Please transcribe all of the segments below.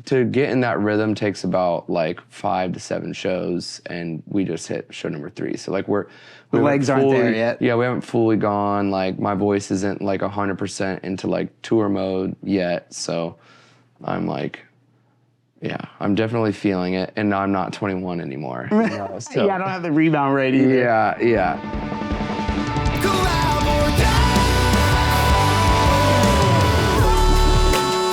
to get in that rhythm takes about like 5 to 7 shows, and we just hit show number 3. So like the legs aren't there yet. Yeah, we haven't fully gone. Like my voice isn't like 100% into like tour mode yet. So I'm like, yeah, I'm definitely feeling it, and I'm not 21 anymore. So. Yeah, I don't have the rebound rate either. Yeah.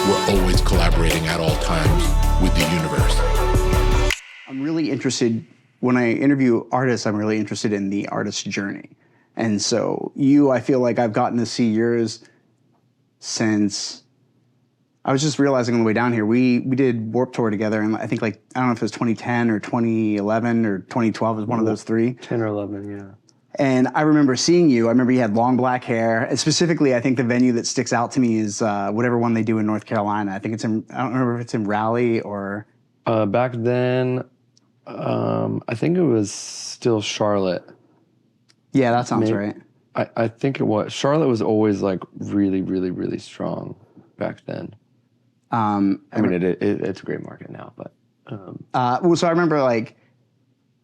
We're always collaborating at all times with the universe. I'm really interested, when I interview artists, I'm really interested in the artist's journey. And so I feel like I've gotten to see yours since, I was just realizing on the way down here, we did Warped Tour together, and I think like, I don't know if it was 2010 or 2011 or 2012, it was one of those 3. 10 or 11, yeah. And I remember seeing you. I remember you had long black hair. And specifically, I think the venue that sticks out to me is whatever one they do in North Carolina. I think it's in, I don't remember if it's in Raleigh or... Back then, I think it was still Charlotte. Yeah, that sounds right. I think it was. Charlotte was always like really, really, really strong back then. I mean, it's a great market now, but... well, so I remember like,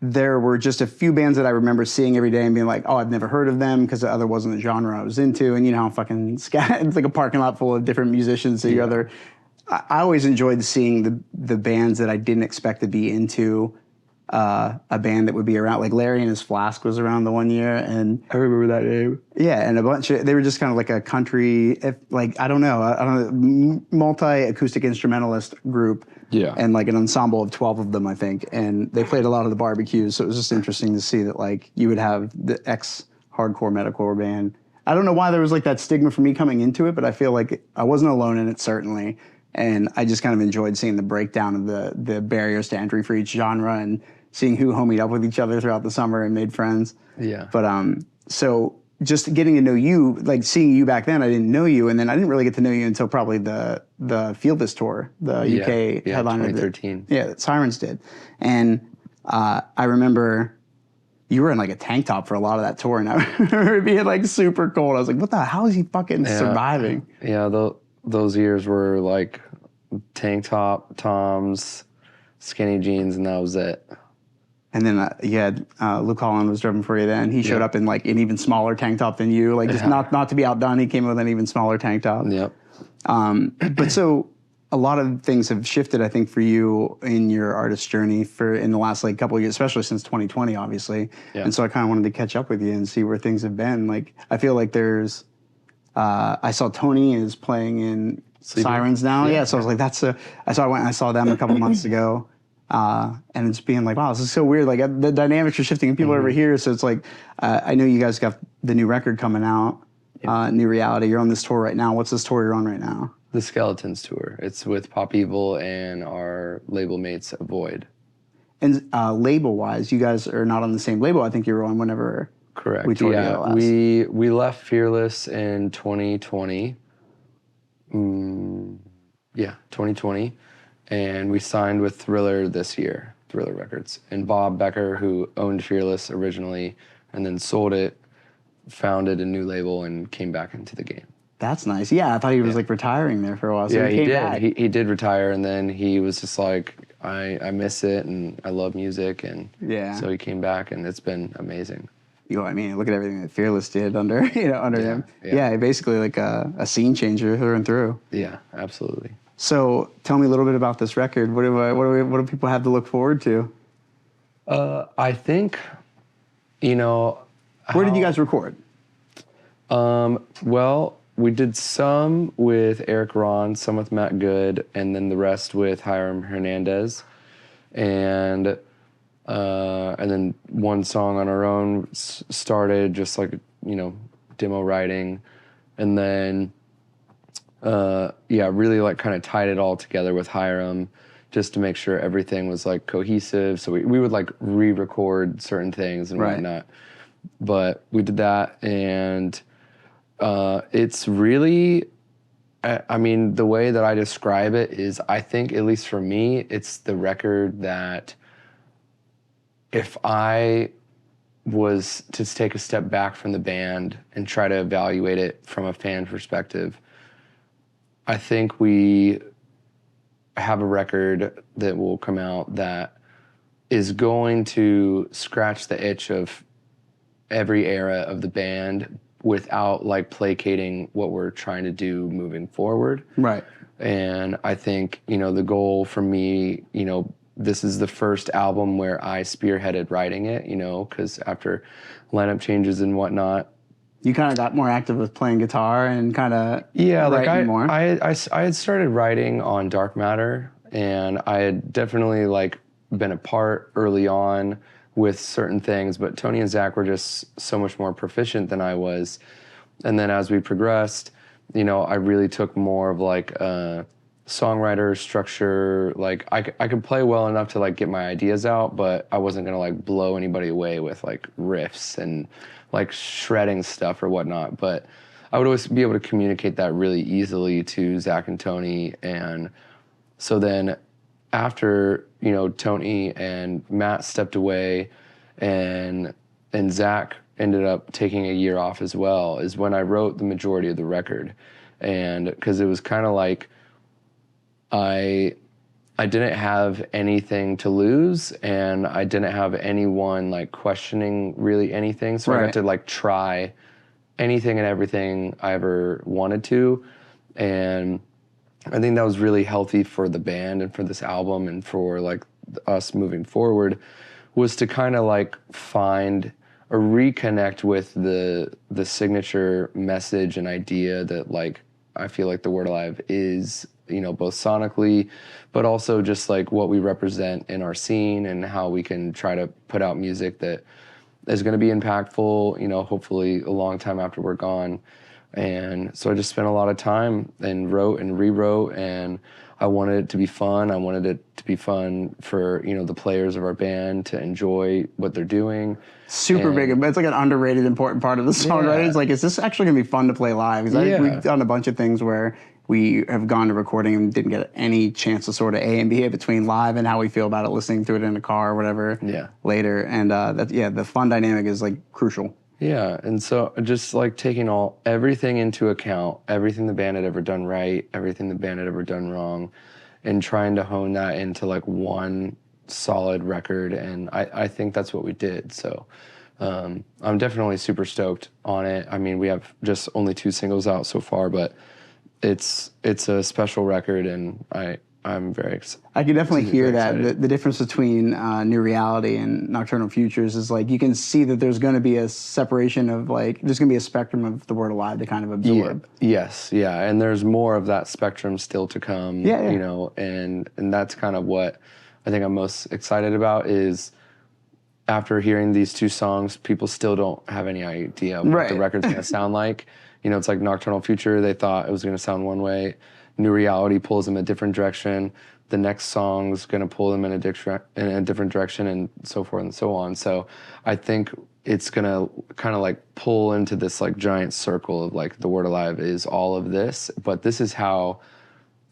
there were just a few bands that I remember seeing every day and being like, oh, I've never heard of them because the other wasn't the genre I was into. And you know how fucking it's like a parking lot full of different musicians. So I always enjoyed seeing the bands that I didn't expect to be into a band that would be around. Like Larry and His Flask was around the one year. And I remember that name. Yeah, and a bunch of, they were just kind of like a country, like, I don't know, multi-acoustic instrumentalist group. Yeah. And like an ensemble of 12 of them, I think. And they played a lot of the barbecues. So it was just interesting to see that like you would have the ex-hardcore metalcore band. I don't know why there was like that stigma for me coming into it, but I feel like I wasn't alone in it, certainly. And I just kind of enjoyed seeing the breakdown of the barriers to entry for each genre and seeing who homied up with each other throughout the summer and made friends. Yeah. But so just getting to know you, like seeing you back then, I didn't know you, and then I didn't really get to know you until probably the Feel This tour, the UK headliner. 2013. That Sirens did. And I remember you were in like a tank top for a lot of that tour, and I remember it being like super cold. I was like, how is he fucking surviving? Yeah, those years were like tank top, Toms, skinny jeans, and that was it. And then you had Luke Holland was driving for you then. He showed up in like an even smaller tank top than you. Like just not to be outdone, he came with an even smaller tank top. Yep. But so a lot of things have shifted, I think, for you in your artist journey in the last like couple of years, especially since 2020, obviously. Yeah. And so I kind of wanted to catch up with you and see where things have been. Like I feel like there's, I saw Tony is playing in Sirens now. Yeah. So I was like, I went and I saw them a couple months ago. And it's being like, wow, this is so weird. Like the dynamics are shifting and people are over here. So it's like, I know you guys got the new record coming out, New Reality. You're on this tour right now. What's this tour you're on right now? The Skeletons tour. It's with Pop Evil and our label mates Void. And label-wise, you guys are not on the same label. I think you were on whenever Correct. we toured together last. We left Fearless in 2020. 2020. And we signed with Thriller this year, Thriller Records. And Bob Becker, who owned Fearless originally and then sold it, founded a new label and came back into the game. That's nice. Yeah, I thought he was like retiring there for a while. So yeah, he did. Back. He did retire, and then he was just like, I miss it, and I love music, and so he came back, and it's been amazing. You know what I mean? Look at everything that Fearless did under him. Yeah, basically like a scene changer through and through. Yeah, absolutely. So tell me a little bit about this record. What do people have to look forward to? I think, Where did you guys record? Well, we did some with Eric Ron, some with Matt Good, and then the rest with Hiram Hernandez. And then one song on our own started just like, demo writing. And then, really like kind of tied it all together with Hiram just to make sure everything was like cohesive. So we would like re-record certain things and whatnot. But we did that, and it's really, the way that I describe it is, I think, at least for me, it's the record that if I was to take a step back from the band and try to evaluate it from a fan perspective, I think we have a record that will come out that is going to scratch the itch of every era of the band without like placating what we're trying to do moving forward. Right. And I think, the goal for me, this is the first album where I spearheaded writing it, because after lineup changes and whatnot, you kind of got more active with playing guitar and kind of writing more. I had started writing on Dark Matter, and I had definitely like been a part early on with certain things, but Tony and Zach were just so much more proficient than I was. And then as we progressed, I really took more of like songwriter structure. Like I could play well enough to like get my ideas out, but I wasn't gonna like blow anybody away with like riffs and like shredding stuff or whatnot. But I would always be able to communicate that really easily to Zach and Tony. And so then after, Tony and Matt stepped away and Zach ended up taking a year off as well, is when I wrote the majority of the record. And because it was kind of like I didn't have anything to lose, and I didn't have anyone like questioning really anything. So I got to like try anything and everything I ever wanted to. And I think that was really healthy for the band and for this album and for like us moving forward, was to kind of like find or reconnect with the signature message and idea that like I feel like the Word Alive is, both sonically, but also just like what we represent in our scene and how we can try to put out music that is going to be impactful, hopefully a long time after we're gone. And so I just spent a lot of time and wrote and rewrote, and I wanted it to be fun. I wanted it to be fun for, the players of our band to enjoy what they're doing. Super big. It's like an underrated, important part of the songwriting. It's like, is this actually going to be fun to play live? Because we've done a bunch of things where we have gone to recording and didn't get any chance to sort of A and B it between live and how we feel about it listening to it in a car or whatever later. And the fun dynamic is like crucial. Yeah, and so just like taking everything into account, everything the band had ever done right, everything the band had ever done wrong, and trying to hone that into like one solid record. And I think that's what we did. So I'm definitely super stoked on it. I mean, we have just only 2 singles out so far, but it's a special record, and I'm very excited. I can definitely hear that. The difference between New Reality and Nocturnal Futures is like you can see that there's going to be a separation of like, there's going to be a spectrum of the Word Alive to kind of absorb. Yes, and there's more of that spectrum still to come, and that's kind of what I think I'm most excited about is after hearing these 2 songs, people still don't have any idea what the record's going to sound like. It's like Nocturnal Future, they thought it was going to sound one way. New Reality pulls them a different direction. The next song's going to pull them in a different direction, and so forth and so on. So I think it's going to kind of like pull into this like giant circle of like the Word Alive is all of this, but this is how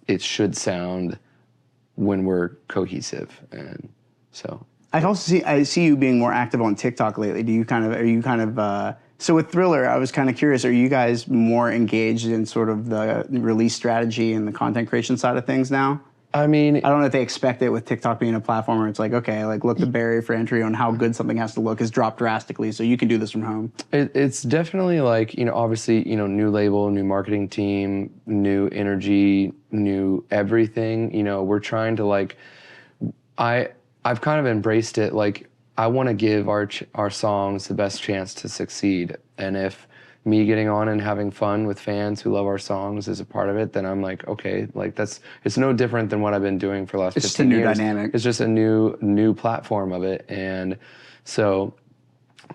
it should sound when we're cohesive. And so I see you being more active on TikTok lately. So with Thriller, I was kind of curious, are you guys more engaged in sort of the release strategy and the content creation side of things now? I mean, I don't know if they expect it with TikTok being a platform where it's like, okay, like look, the barrier for entry on how good something has to look has dropped drastically, so you can do this from home. It's definitely like, obviously, new label, new marketing team, new energy, new everything. We're trying to like, I've kind of embraced it like, I want to give our songs the best chance to succeed. And if me getting on and having fun with fans who love our songs is a part of it, then I'm like, okay, like it's no different than what I've been doing for the last 15 years. It's just a new dynamic. It's just a new platform of it. And so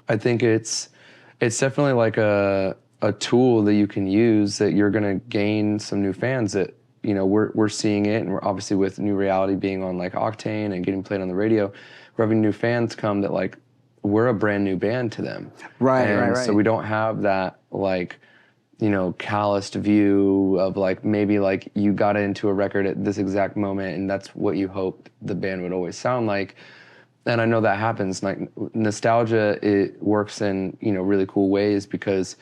I think it's definitely like a tool that you can use that you're going to gain some new fans that, we're seeing it. And we're obviously with New Reality being on like Octane and getting played on the radio, we're having new fans come that like we're a brand new band to them. Right. So we don't have that like, calloused view of like maybe like you got into a record at this exact moment and that's what you hoped the band would always sound like. And I know that happens. Like nostalgia, it works in, really cool ways because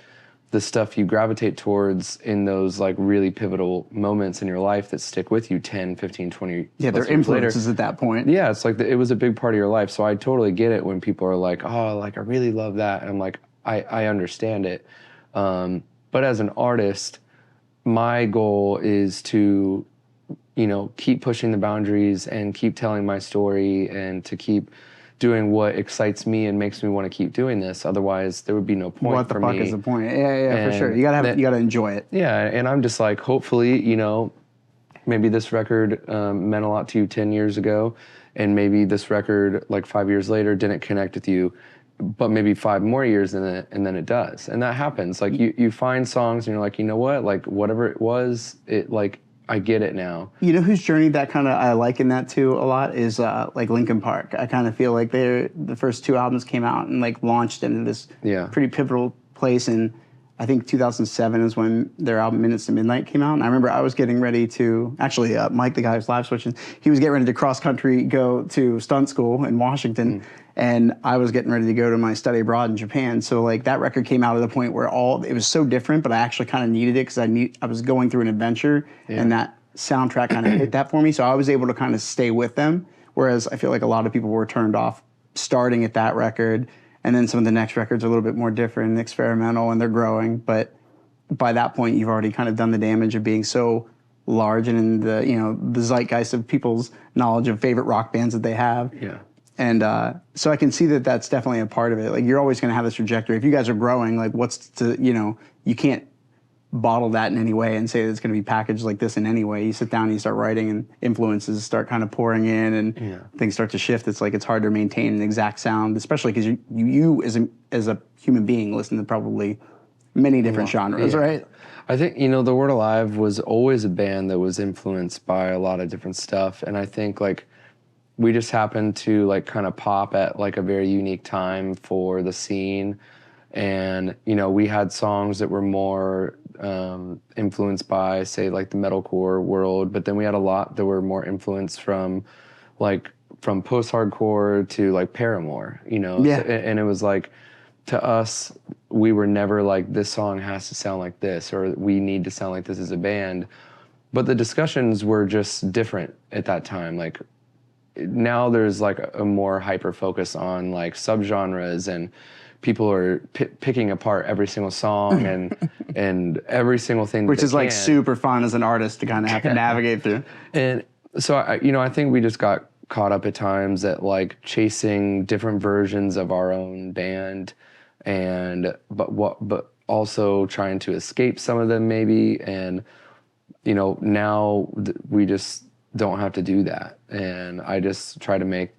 the stuff you gravitate towards in those like really pivotal moments in your life that stick with you 10, 15, 20 Yeah, they're influences later. At that point. Yeah, it's like it was a big part of your life. So I totally get it when people are like, oh, like I really love that. And I'm like, I understand it. But as an artist, my goal is to, you know, keep pushing the boundaries and keep telling my story and to keep doing what excites me and makes me want to keep doing this. Otherwise, there would be no point for me. What the fuck is the point? Yeah, for sure. You gotta enjoy it. Yeah, and I'm just like, hopefully, you know, maybe this record meant a lot to you 10 years ago, and maybe this record, like 5 years later, didn't connect with you, but maybe 5 more years in it, and then it does. And that happens. Like, you find songs, and you're like, you know what? Like, whatever it was, it, like, I get it now. You know whose journey that kind of I liken that to a lot is like Linkin Park. I kind of feel like the first 2 albums came out and like launched into this pretty pivotal place. And I think 2007 is when their album Minutes to Midnight came out. And I remember I was getting ready to, actually Mike, the guy who's live switching, he was getting ready to cross country go to stunt school in Washington. And I was getting ready to go to my study abroad in Japan. So like that record came out at the point where it was so different, but I actually kind of needed it because I was going through an adventure and that soundtrack kind of hit that for me. So I was able to kind of stay with them. Whereas I feel like a lot of people were turned off starting at that record. And then some of the next records are a little bit more different and experimental and they're growing. But by that point, you've already kind of done the damage of being so large and in the, you know, the zeitgeist of people's knowledge of favorite rock bands that they have. Yeah. And so I can see that that's definitely a part of it. Like, you're always going to have this trajectory. If you guys are growing, like, you can't bottle that in any way and say that it's going to be packaged like this in any way. You sit down and you start writing and influences start kind of pouring in and things start to shift. It's like it's hard to maintain an exact sound, especially because you as a human being listen to probably many different genres, right? I think, you know, The Word Alive was always a band that was influenced by a lot of different stuff. And I think, like, we just happened to like kind of pop at like a very unique time for the scene. And, you know, we had songs that were more influenced by, say, like the metalcore world, but then we had a lot that were more influenced from post-hardcore to like Paramore, you know? Yeah. And it was like, to us, we were never like, this song has to sound like this, or we need to sound like this as a band. But the discussions were just different at that time. Like, now there's like a more hyper focus on like subgenres, and people are picking apart every single song and every single thing, which is like super fun as an artist to kind of have to navigate through. And so I think we just got caught up at times at like chasing different versions of our own band, but also trying to escape some of them maybe. And you know, now we just don't have to do that. And I just try to make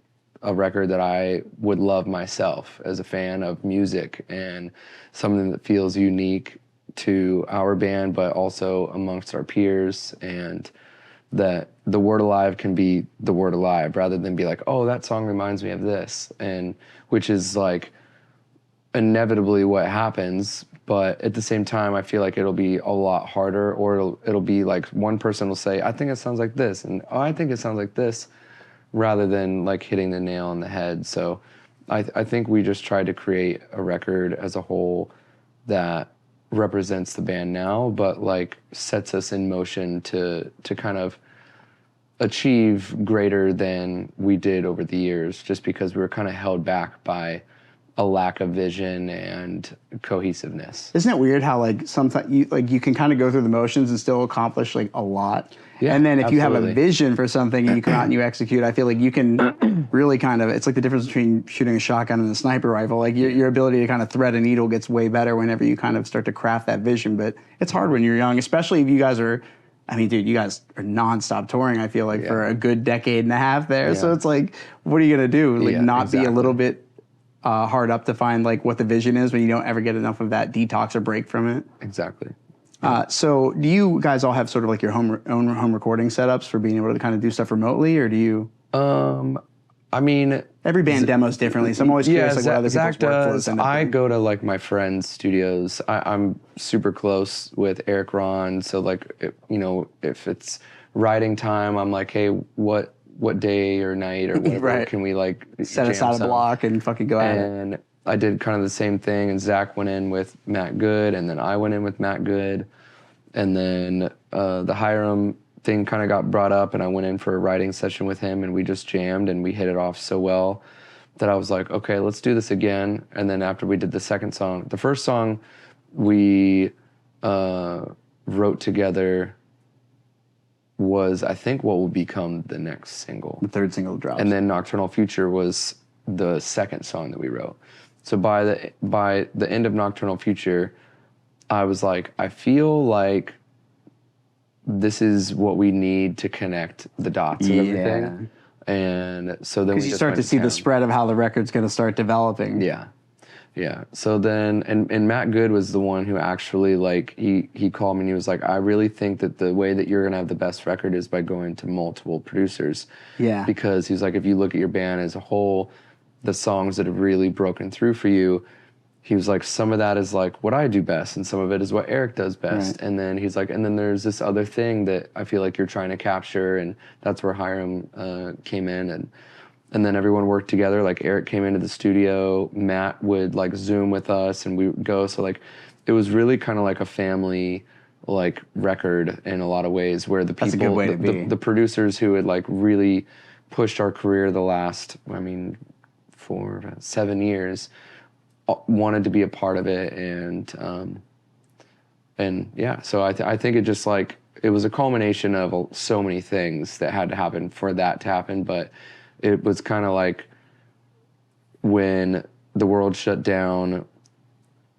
a record that I would love myself as a fan of music, and something that feels unique to our band, but also amongst our peers, and that The Word Alive can be The Word Alive rather than be like, oh, that song reminds me of this, and which is like inevitably what happens. But at the same time, I feel like it'll be a lot harder, or it'll be like one person will say, I think it sounds like this, and oh, I think it sounds like this, rather than like hitting the nail on the head. So I think we just tried to create a record as a whole that represents the band now, but like sets us in motion to kind of achieve greater than we did over the years, just because we were kind of held back by a lack of vision and cohesiveness. Isn't it weird how like sometimes you can kind of go through the motions and still accomplish like a lot? Yeah, and then if absolutely. you have a vision for something and you come out and you execute, I feel like you can really kind of, it's like the difference between shooting a shotgun and a sniper rifle. Like your ability to kind of thread a needle gets way better whenever you kind of start to craft that vision. But it's hard when you're young, especially if you guys are, I mean, dude, you guys are nonstop touring, I feel like, for a good decade and a half there. Yeah. So it's like, what are you going to do? Like be a little bit hard up to find like what the vision is when you don't ever get enough of that detox or break from it. Exactly. So do you guys all have sort of like your own home recording setups for being able to kind of do stuff remotely, or do you? I mean, every band demos differently, so I'm always curious like what other Zach people's workflows end up I being. go to like my friends' studios. I'm super close with Eric Ron, so like if it's writing time, I'm like, hey, what day or night or whatever right. can we like set aside a block and fucking go at it? And I did kind of the same thing, and Zach went in with Matt Good, and then I went in with Matt Good, and then the Hiram thing kind of got brought up, and I went in for a writing session with him, and we just jammed, and we hit it off so well that I was like, okay, let's do this again. And then after we did the second song, the first song we wrote together was, I think, what will become the next single. The third single drops. And then Nocturnal Future was the second song that we wrote. So by the end of Nocturnal Future, I was like, I feel like this is what we need to connect the dots and everything. And so then we just you start to see the spread of how the record's going to start developing. Yeah. So then, and Matt Good was the one who actually, like, he called me and he was like, I really think that the way that you're going to have the best record is by going to multiple producers. Yeah. Because he's like, if you look at your band as a whole, the songs that have really broken through for you, he was like, some of that is like what I do best, and some of it is what Eric does best. Right. And then he's like, and then there's this other thing that I feel like you're trying to capture, and that's where Hiram came in, and then everyone worked together. Like Eric came into the studio, Matt would like Zoom with us, and we would go. So like, it was really kind of like a family like record in a lot of ways, where the people, that's a good way to be. The producers who had like really pushed our career the last, for 7 years, wanted to be a part of it, and yeah, so I think it just like, it was a culmination of so many things that had to happen for that to happen. But it was kind of like when the world shut down,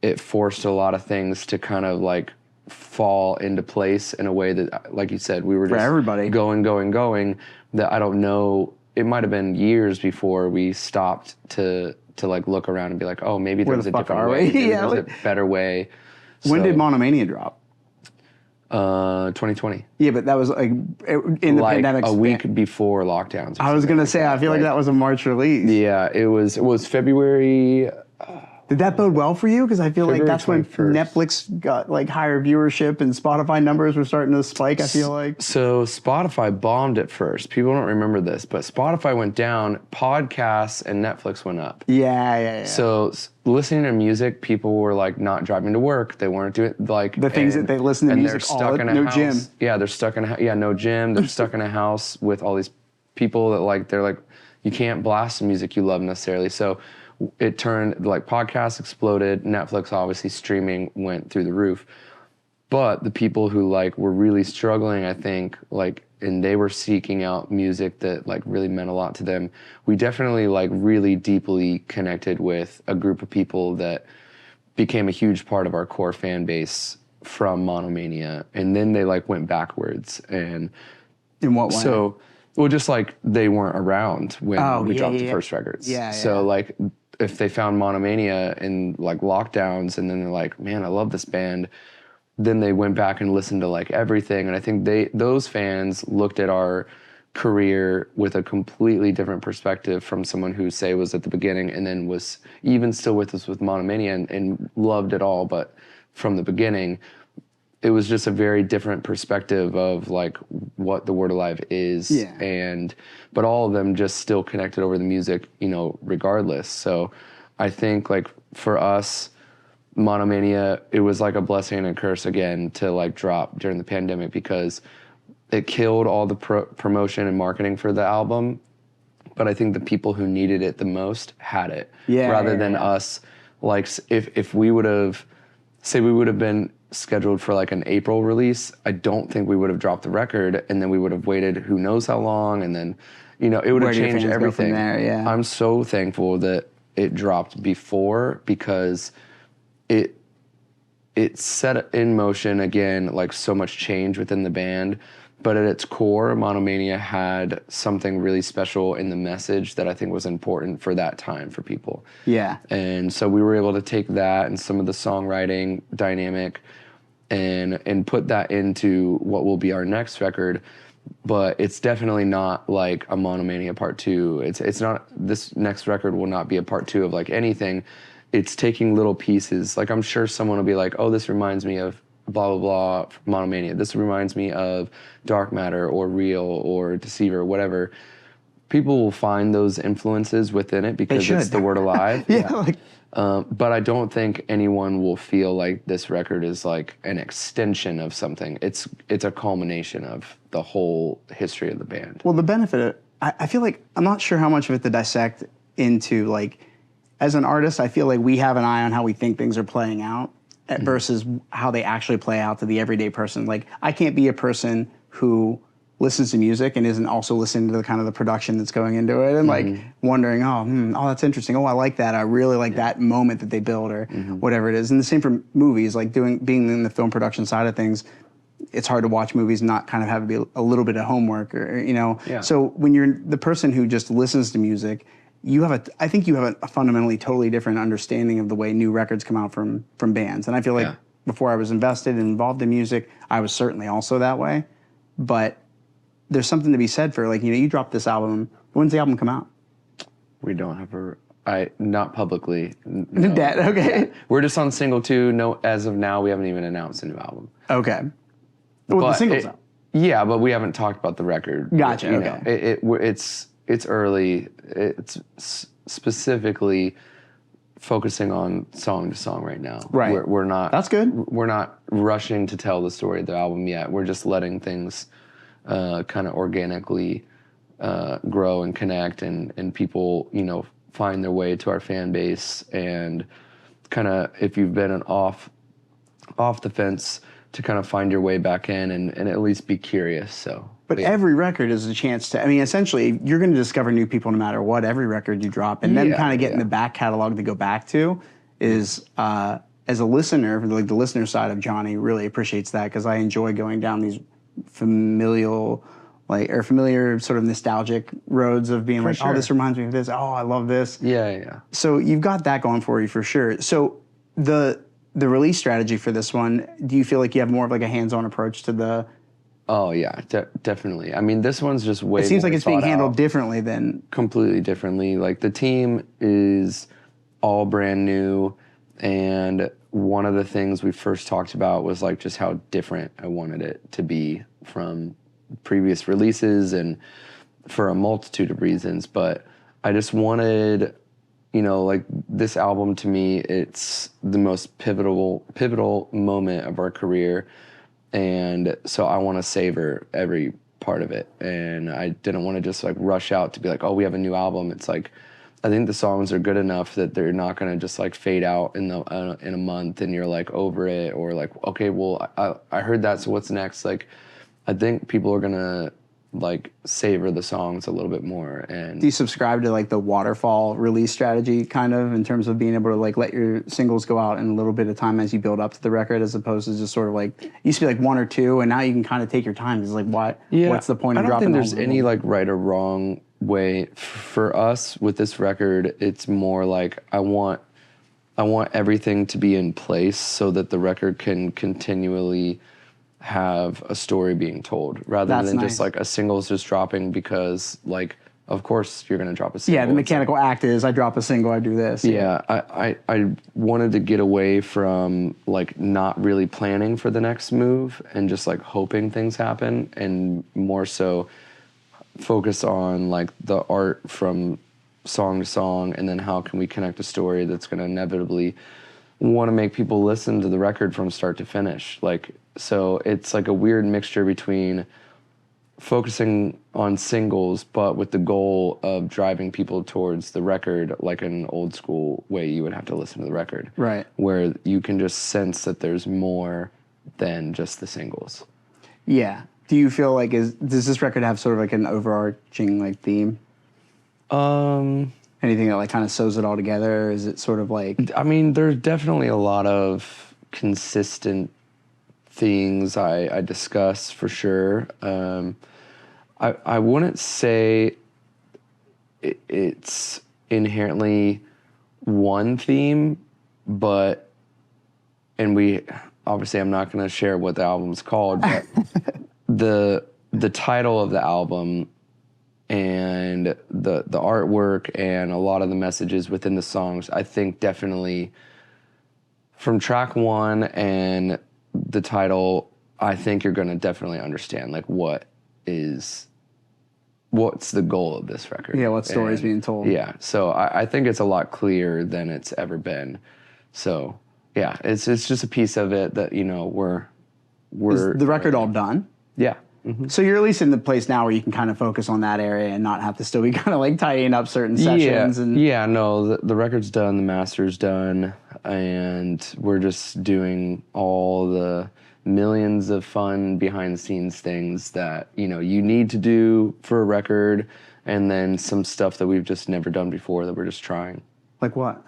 it forced a lot of things to kind of like fall into place in a way that, like you said, we were just everybody going, that I don't know, it might have been years before we stopped to like look around and be like, oh, maybe there's a different way. There's a better way. When did Monomania drop? 2020. Yeah, but that was like in the like pandemic. A week before lockdowns. I was gonna say, I feel like that was a March release. Yeah, it was February. Did that bode well for you? Because I feel like that's when 21st. Netflix got like higher viewership and Spotify numbers were starting to spike, I feel like. So Spotify bombed at first. People don't remember this, but Spotify went down, podcasts and Netflix went up. Yeah. So listening to music, people were like not driving to work. They weren't doing like the things that they listen to music, they're stuck in a no house. gym. Yeah, they're stuck in no gym. They're stuck in a house with all these people that like, they're like, you can't blast the music you love necessarily. So it turned, like, podcasts exploded, Netflix, obviously, streaming went through the roof. But the people who, like, were really struggling, I think, like, and they were seeking out music that, like, really meant a lot to them, we definitely, like, really deeply connected with a group of people that became a huge part of our core fan base from Monomania. And then they, like, went backwards. And in what way? So, well, just, like, they weren't around when we dropped the first records. So, like, if they found Monomania in like lockdowns and then they're like, man, I love this band, then they went back and listened to like everything. And I think those fans looked at our career with a completely different perspective from someone who, say, was at the beginning and then was even still with us with Monomania and loved it all. But from the beginning, it was just a very different perspective of like what the Word Alive is. Yeah. But all of them just still connected over the music, regardless. So I think like for us, Monomania, it was like a blessing and a curse again to like drop during the pandemic, because it killed all the promotion and marketing for the album. But I think the people who needed it the most had it. Rather than us, like if we would have, say we would have been scheduled for like an April release, I don't think we would have dropped the record, and then we would have waited who knows how long, and then, it would have changed everything. I'm so thankful that it dropped before, because it set in motion again like so much change within the band. But at its core, Monomania had something really special in the message that I think was important for that time for people. Yeah. And so we were able to take that and some of the songwriting dynamic and put that into what will be our next record. But it's definitely not like a Monomania Part 2. It's not, this next record will not be a Part 2 of like anything. It's taking little pieces. Like I'm sure someone will be like, oh, this reminds me of blah, blah, blah, Monomania. This reminds me of Dark Matter or Real or Deceiver, whatever. people will find those influences within it because it's the word alive. Like, but I don't think anyone will feel like this record is like an extension of something. It's a culmination of the whole history of the band. well, the benefit, I feel like, I'm not sure how much of it to dissect into, like, as an artist, I feel like we have an eye on how we think things are playing out versus how they actually play out to the everyday person. Like, I can't be a person who listens to music and isn't also listening to the kind of the production that's going into it and like wondering, oh, that's interesting. Oh, I like that. I really like that moment that they build or whatever it is. And the same for movies, like being in the film production side of things. It's hard to watch movies and not kind of have to be a little bit of homework or, you know. Yeah. So when you're the person who just listens to music, I think you have a fundamentally totally different understanding of the way new records come out from bands. And I feel like before I was invested and involved in music, I was certainly also that way. But there's something to be said for, like, you know, you dropped this album. When's the album come out? We don't have not publicly. No. Dead, okay. We're just on single 2. No, as of now, we haven't even announced a new album. Okay. Well, the single's out. Yeah, but we haven't talked about the record. Gotcha, You okay. know, it's early. It's specifically focusing on song to song right now. Right. We're not. That's good. We're not rushing to tell the story of the album yet. We're just letting things kind of organically grow and connect, and people, you know, find their way to our fan base, and kind of, if you've been off the fence, to kind of find your way back in and at least be curious. So, but every record is a chance to, I mean, essentially, you're going to discover new people no matter what, every record you drop, and then kind of getting the back catalog to go back to is, as a listener, like the listener side of Johnny really appreciates that, because I enjoy going down these familiar sort of nostalgic roads of being oh, this reminds me of this. Oh, I love this. Yeah. So you've got that going for you for sure. So the release strategy for this one, do you feel like you have more of like a hands-on approach to the? Oh yeah, definitely. I mean, this one's just way. It seems like it's being handled out. Differently than. Completely differently. Like, the team is all brand new, and one of the things we first talked about was like just how different I wanted it to be from previous releases, and for a multitude of reasons. But I just wanted, you know, like, this album to me, it's the most pivotal moment of our career, and so I want to savor every part of it. And I didn't want to just like rush out to be like, oh, we have a new album. It's like, I think the songs are good enough that they're not going to just like fade out in a month and you're like over it, or like, okay, well, I heard that, so what's next? Like, I think people are going to like savor the songs a little bit more. And do you subscribe to like the waterfall release strategy, kind of, in terms of being able to like let your singles go out in a little bit of time as you build up to the record, as opposed to just sort of like, it used to be like 1 or 2, and now you can kind of take your time? It's like, what's the point of dropping? I don't think there's any like right or wrong way. For us with this record, it's more like I want everything to be in place so that the record can continually have a story being told, rather than just like a single's just dropping because, like, of course you're gonna drop a single. Yeah, the mechanical act is I drop a single, I do this. Yeah, I wanted to get away from like not really planning for the next move and just like hoping things happen, and more so focus on like the art from song to song, and then how can we connect a story that's gonna inevitably want to make people listen to the record from start to finish. Like, so it's like a weird mixture between focusing on singles, but with the goal of driving people towards the record, like an old school way you would have to listen to the record. Right. Where you can just sense that there's more than just the singles. Yeah. Do you feel like, does this record have sort of like an overarching like theme? Anything that like kind of sews it all together? Or is it sort of like? I mean, there's definitely a lot of consistent things I discuss for sure. I wouldn't say it's inherently one theme, but, and we obviously, I'm not going to share what the album's called, but the title of the album and the artwork and a lot of the messages within the songs, I think definitely from track 1 and the title, I think you're going to definitely understand like what is what's the goal of this record? Yeah, what story is being told? Yeah, so I think it's a lot clearer than it's ever been. So yeah, it's just a piece of it that we're. Is the record all done? Yeah. Mm-hmm. So you're at least in the place now where you can kind of focus on that area and not have to still be kind of like tidying up certain sessions. No, the record's done, the master's done, and we're just doing all the millions of fun behind the scenes things that you need to do for a record, and then some stuff that we've just never done before that we're just trying. Like what?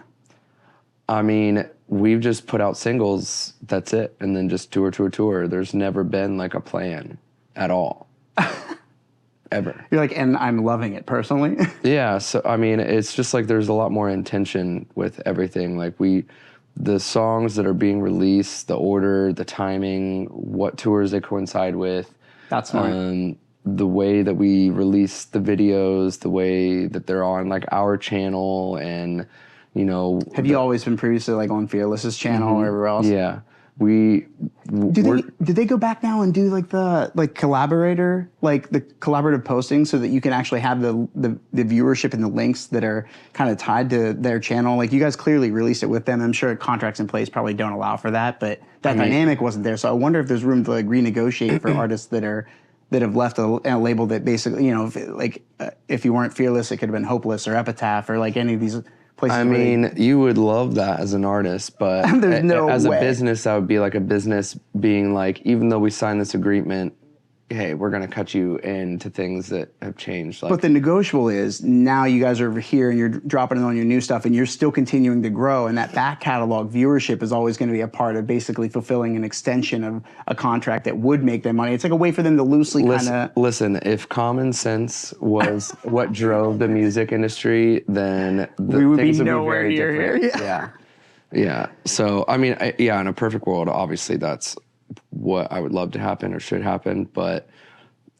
I mean, we've just put out singles, that's it, and then just tour. There's never been like a plan at all. Ever. You're like, and I'm loving it personally. Yeah, so I mean, it's just like there's a lot more intention with everything. Like the songs that are being released, the order, the timing, what tours they coincide with. That's smart. The way that we release the videos, the way that they're on like our channel, and Have you always been previously like on Fearless's channel or everywhere else? Yeah. Did they go back now and do like the collaborator, like the collaborative posting, so that you can actually have the viewership and the links that are kind of tied to their channel? Like you guys clearly released it with them. I'm sure contracts in place probably don't allow for that, but that dynamic wasn't there. So I wonder if there's room to like renegotiate for artists that have left a label that basically, if you weren't Fearless, it could have been Hopeless or Epitaph or like any of these places. I mean, you would love that as an artist, but as a business, that would be like a business being like, even though we signed this agreement, hey, we're going to cut you into things that have changed. Like, but the negotiable is now you guys are over here and you're dropping it on your new stuff and you're still continuing to grow, and that back catalog viewership is always going to be a part of basically fulfilling an extension of a contract that would make them money. It's like a way for them to loosely kind of... Listen, if common sense was what drove the music industry, then we would things be would nowhere be very near different. here. Yeah. So, I mean, in a perfect world, obviously that's what I would love to happen or should happen, but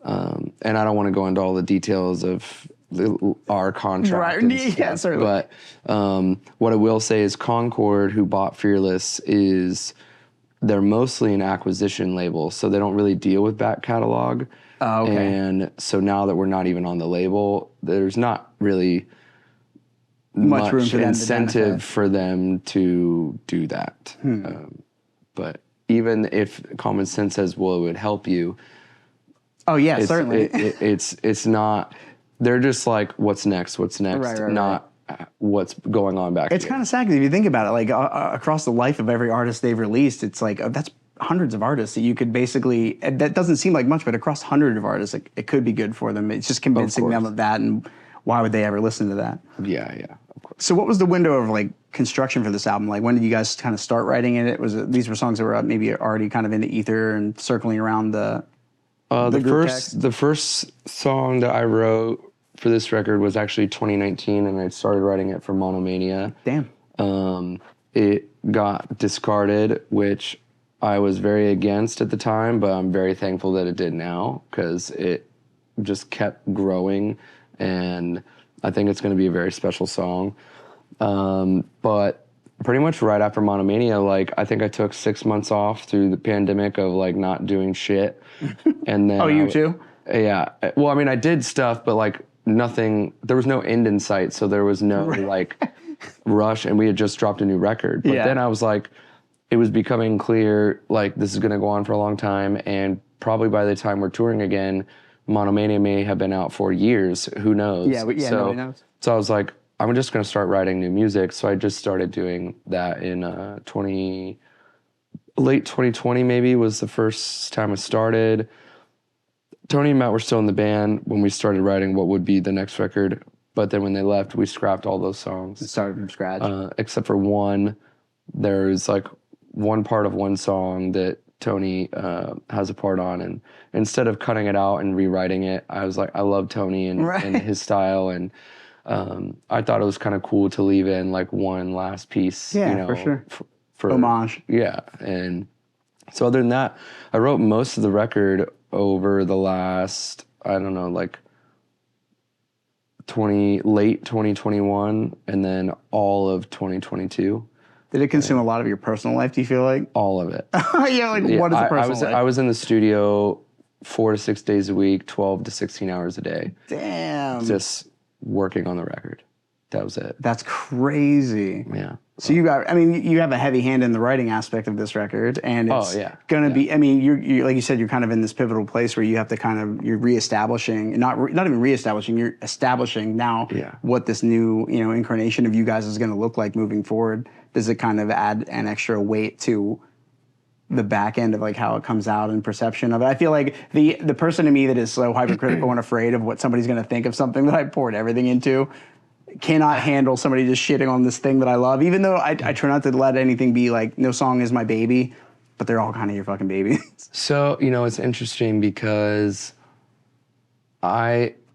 and I don't want to go into all the details of our contract, right? Yeah, certainly. But what I will say is Concord, who bought Fearless, they're mostly an acquisition label, so they don't really deal with back catalog. Oh, okay. And so now that we're not even on the label, there's not really much room for them incentive for them to do that. But even if common sense says, well, it would help you. Oh yeah, certainly. It's not. They're just like, what's next? What's next? Not what's going on back. It's kind of sad because if you think about it, like across the life of every artist they've released, it's like that's hundreds of artists that you could basically. That doesn't seem like much, but across hundreds of artists, it could be good for them. It's just convincing them of that, and why would they ever listen to that? Yeah, of course. So what was the window of like construction for this album? Like when did you guys kind of start writing it? These were songs that were maybe already kind of in the ether and circling around the first song that I wrote for this record was actually 2019, and I started writing it for Monomania. Damn. It got discarded, which I was very against at the time, but I'm very thankful that it did now because it just kept growing, and I think it's going to be a very special song. But pretty much right after Monomania, like I think I took 6 months off through the pandemic of like not doing shit. And then you too? Yeah. Well, I mean, I did stuff, but like nothing. There was no end in sight, so there was no like rush. And we had just dropped a new record. But then I was like, it was becoming clear like this is going to go on for a long time, and probably by the time we're touring again, Monomania may have been out for years. Who knows? Nobody knows. So I was like, I'm just going to start writing new music. So I just started doing that in late 2020 maybe was the first time I started. Tony and Matt were still in the band when we started writing what would be the next record. But then when they left, we scrapped all those songs. It started from scratch. Except for one. There's like one part of one song that Tony has a part on, and instead of cutting it out and rewriting it, I was like, I love Tony and his style, and I thought it was kind of cool to leave in like one last piece. Yeah, for sure. For homage. Yeah, and so other than that, I wrote most of the record over the last, I don't know, like late 2021, and then all of 2022. Did it consume a lot of your personal life, do you feel like? All of it. What is a personal life? I was in the studio 4 to 6 days a week, 12 to 16 hours a day. Damn. Just working on the record. That was it. That's crazy. Yeah. So you have a heavy hand in the writing aspect of this record, and it's gonna be. I mean, you're like you said, you're kind of in this pivotal place where you have to you're reestablishing, not even reestablishing, you're establishing now what this new incarnation of you guys is going to look like moving forward. Does it kind of add an extra weight to the back end of like how it comes out and perception of it? I feel like the person in me that is so hypercritical and afraid of what somebody's going to think of something that I poured everything into cannot handle somebody just shitting on this thing that I love, even though I try not to let anything be like, no song is my baby, but they're all kind of your fucking babies. So, it's interesting because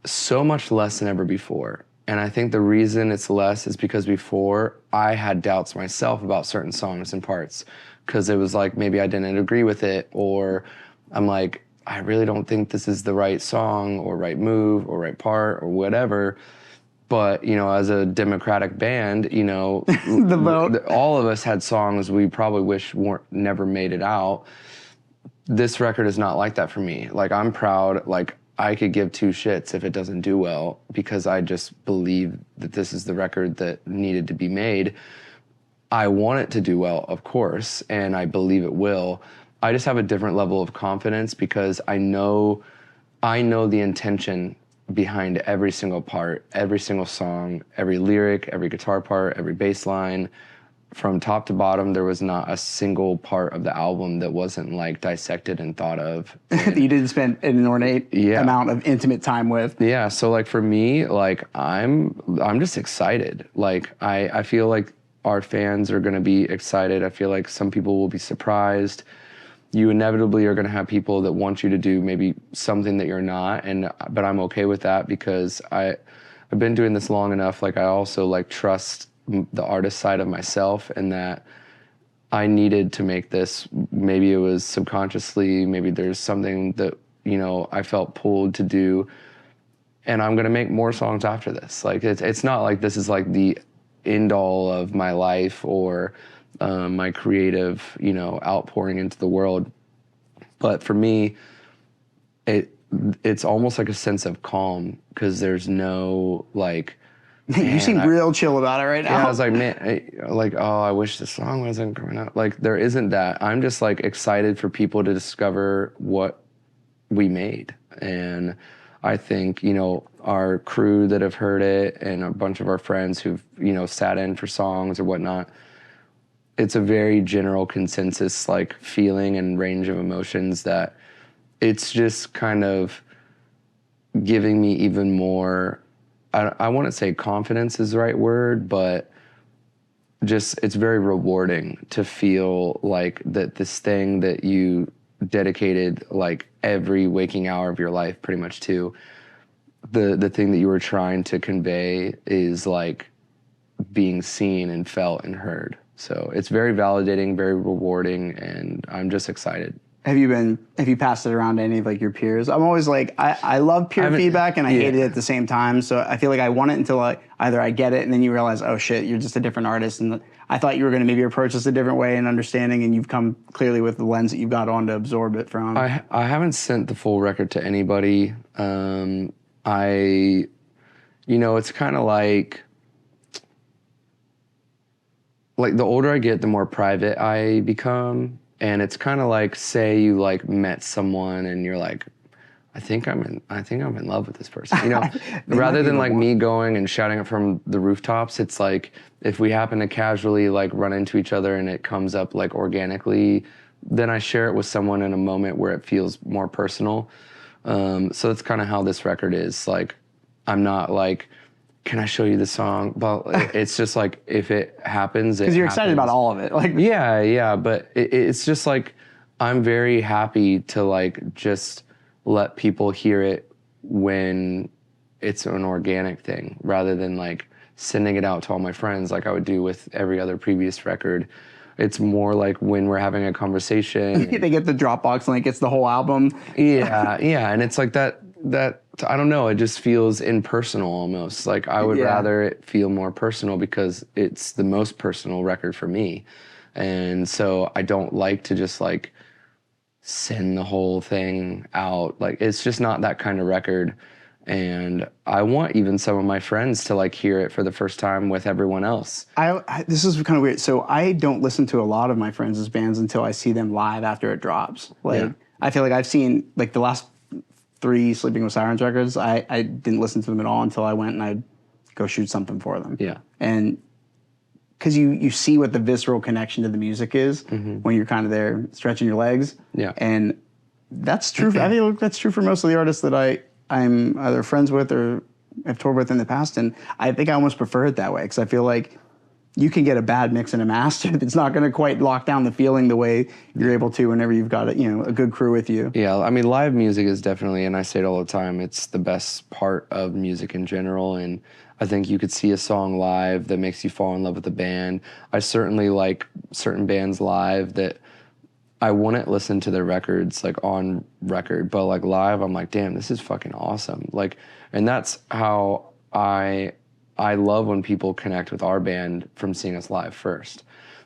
so much less than ever before. And I think the reason it's less is because before I had doubts myself about certain songs and parts, because it was like, maybe I didn't agree with it, or I'm like, I really don't think this is the right song or right move or right part or whatever. But, as a democratic band, the vote. All of us had songs we probably wish never made it out. This record is not like that for me. Like, I'm proud, like, I could give two shits if it doesn't do well, because I just believe that this is the record that needed to be made. I want it to do well, of course, and I believe it will. I just have a different level of confidence because I know the intention behind every single part, every single song, every lyric, every guitar part, every bass line. From top to bottom, there was not a single part of the album that wasn't like dissected and thought of. And you didn't spend an inordinate amount of intimate time with. Yeah, so like for me, like I'm just excited. Like I feel like our fans are gonna be excited. I feel like some people will be surprised. You inevitably are going to have people that want you to do maybe something that you're not, but I'm okay with that because I've been doing this long enough. Like I also like trust the artist side of myself, and that I needed to make this. Maybe it was subconsciously, maybe there's something that I felt pulled to do, and I'm going to make more songs after this. Like it's not like this is like the end all of my life or my creative, outpouring into the world. But for me, it's almost like a sense of calm because there's no like. You seem real chill about it right now. Yeah, I was like, man, I wish this song wasn't coming out. Like, there isn't that. I'm just like excited for people to discover what we made. And I think, our crew that have heard it and a bunch of our friends who've, sat in for songs or whatnot, it's a very general consensus like feeling and range of emotions that it's just kind of giving me even more, I wouldn't say confidence is the right word, but just it's very rewarding to feel like that this thing that you dedicated like every waking hour of your life pretty much to, the thing that you were trying to convey is like being seen and felt and heard. So it's very validating, very rewarding, and I'm just excited. Have you passed it around to any of like your peers? I'm always like, I love peer feedback and I hate it at the same time. So I feel like I want it until either I get it and then you realize, oh shit, you're just a different artist. And I thought you were going to maybe approach this a different way and understanding, and you've come clearly with the lens that you've got on to absorb it from. I haven't sent the full record to anybody. It's kind of like the older I get, the more private I become. And it's kind of like, say you like met someone and you're like, I think I'm in love with this person. Rather than like me going and shouting it from the rooftops, it's like if we happen to casually like run into each other and it comes up like organically, then I share it with someone in a moment where it feels more personal. So that's kind of how this record is. Like, I'm not like, can I show you the song? But it's just like, if it happens, because you're excited about all of it. Like, yeah. But it's just like, I'm very happy to like just let people hear it when it's an organic thing, rather than like sending it out to all my friends like I would do with every other previous record. It's more like when we're having a conversation. They get the Dropbox link, it's the whole album. Yeah, and it's like that I don't know, it just feels impersonal almost. Like I would rather it feel more personal because it's the most personal record for me. And so I don't like to just like send the whole thing out. Like, it's just not that kind of record. And I want even some of my friends to like hear it for the first time with everyone else. This is kind of weird. So I don't listen to a lot of my friends' bands until I see them live after it drops. Like, I feel like I've seen like the last 3 Sleeping with Sirens records. I didn't listen to them at all until I went and I'd go shoot something for them. Yeah. And because you see what the visceral connection to the music is when you're kind of there stretching your legs. Yeah. And that's true. I feel like that's true for most of the artists that I'm either friends with or have toured with in the past. And I think I almost prefer it that way because I feel like you can get a bad mix and a master that's not going to quite lock down the feeling the way you're able to whenever you've got a good crew with you. Yeah, I mean, live music is definitely, and I say it all the time, it's the best part of music in general. And I think you could see a song live that makes you fall in love with the band. I certainly like certain bands live that I wouldn't listen to their records like on record, but like live, I'm like, damn, this is fucking awesome. Like, and that's how I love when people connect with our band from seeing us live first.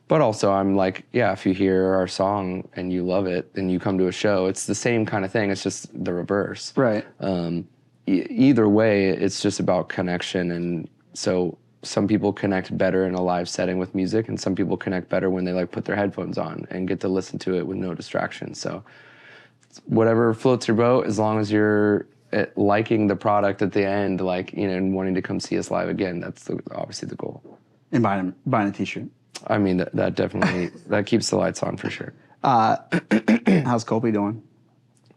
But also I'm like, yeah, if you hear our song and you love it and you come to a show, it's the same kind of thing. It's just the reverse. Right. Either way, it's just about connection. And so some people connect better in a live setting with music, and some people connect better when they like put their headphones on and get to listen to it with no distractions. So whatever floats your boat, as long as you're liking the product at the end, like, you know, and wanting to come see us live again, that's obviously the goal. And buying a t-shirt. I mean, that definitely, that keeps the lights on for sure. How's Colby doing?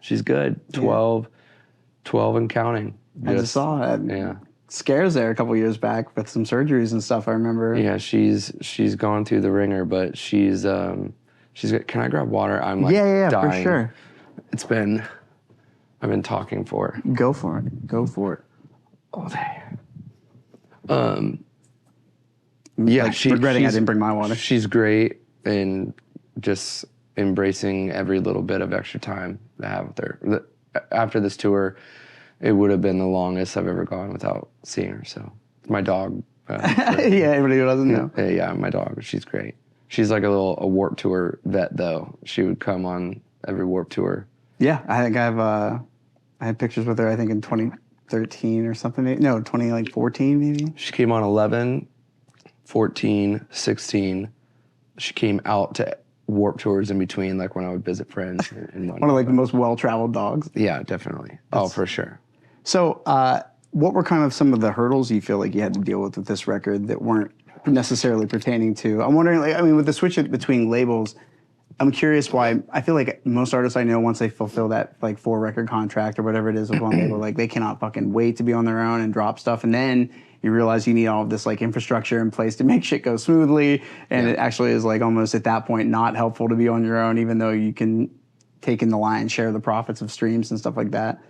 She's good. 12 and counting. I just saw it. Yeah. Scares there a couple years back with some surgeries and stuff, I remember. Yeah, she's gone through the ringer, but she's can I grab water? I'm like yeah, dying. for sure. I've been talking for her. Go for it. All day. Yeah, like, regretting I didn't bring my water. She's great and just embracing every little bit of extra time to have with her. After this tour, it would have been the longest I've ever gone without seeing her. So my dog. Yeah, everybody who doesn't know. Yeah, my dog. She's great. She's like a Warped Tour vet, though. She would come on every Warped Tour. Yeah, I think I had pictures with her, I think in 2013 or something. No, 2014 maybe. She came on 11, 14, 16. She came out to Warped Tours in between, like when I would visit friends. One of like the most well-traveled dogs. Yeah, definitely. For sure. So what were kind of some of the hurdles you feel like you had to deal with this record that weren't necessarily pertaining to? I'm wondering, like, I mean, with the switch between labels, I'm curious why. I feel like most artists I know, once they fulfill that like 4-record contract or whatever it is with one label, like they cannot fucking wait to be on their own and drop stuff. And then you realize you need all of this like infrastructure in place to make shit go smoothly. And it actually is like almost at that point not helpful to be on your own, even though you can take in the lion's share of the profits of streams and stuff like that.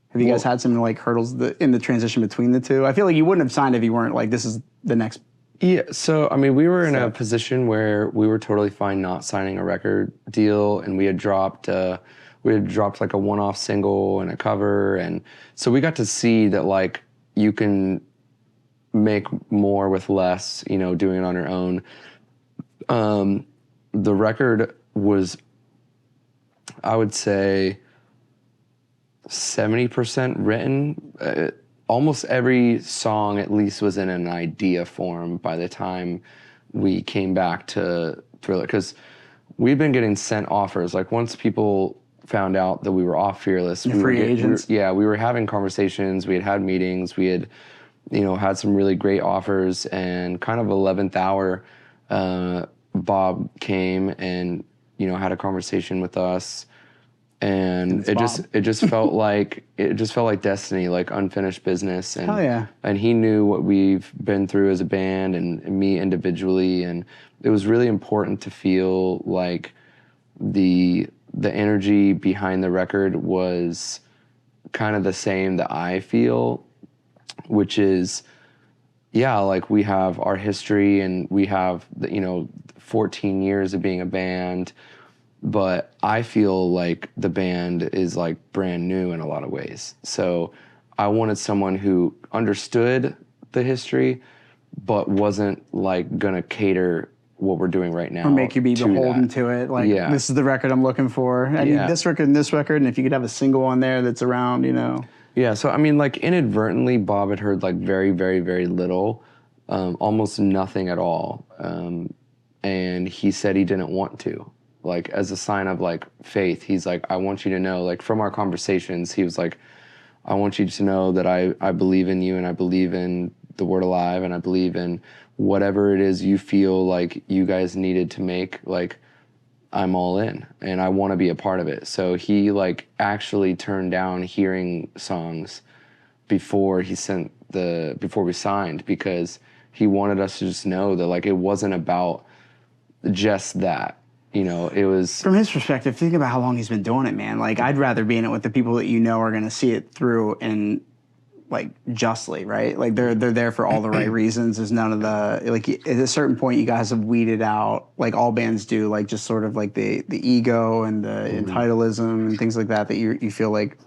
Have you guys had some like hurdles in the transition between the two? I feel like you wouldn't have signed if you weren't like, this is the next. Yeah, so I mean, we were in a position where we were totally fine not signing a record deal, and we had dropped like a one-off single and a cover, and so we got to see that like you can make more with less, you know, doing it on your own. The record was, I would say, 70% written. Almost every song at least was in an idea form by the time we came back to Thriller, because we've been getting sent offers. Like once people found out that we were off Fearless, we were having conversations, we had meetings, we had, you know, had some really great offers, and kind of 11th hour, Bob came and, you know, had a conversation with us. And it just felt like destiny, like unfinished business. And, hell yeah. And he knew what we've been through as a band and me individually, and it was really important to feel like the energy behind the record was kind of the same that I feel, which is, yeah, like we have our history and we have 14 years of being a band. But I feel like the band is like brand new in a lot of ways. So I wanted someone who understood the history, but wasn't like gonna cater what we're doing right now. Or make you be beholden to it. Like, this is the record I'm looking for. I need this record and this record, and if you could have a single on there that's around, you know. Yeah, so I mean, like, inadvertently, Bob had heard like very, very, very little, almost nothing at all. And he said he didn't want to. Like, as a sign of like faith, he's like, I want you to know, like, from our conversations, he was like, I want you to know that I believe in you, and I believe in the Word Alive, and I believe in whatever it is you feel like you guys needed to make, like, I'm all in, and I want to be a part of it. So he, like, actually turned down hearing songs before we signed, because he wanted us to just know that, like, it wasn't about just that. You know, it was... From his perspective, think about how long he's been doing it, man. Like, I'd rather be in it with the people that you know are going to see it through and, like, justly, right? Like, they're there for all the right reasons. There's none of the... Like, at a certain point, you guys have weeded out, like all bands do, like, just sort of, like, the ego and the entitleism and things like that you feel like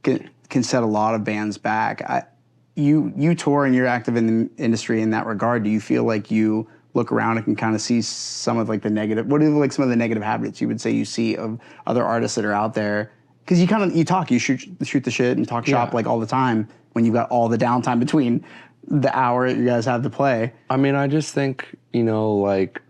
can set a lot of bands back. You tour and you're active in the industry in that regard. Do you feel like you look around and can kind of see some of like the negative, what are like some of the negative habits you would say you see of other artists that are out there? Because you shoot the shit and talk shop like all the time when you've got all the downtime between the hour that you guys have to play. I mean, I just think, you know, like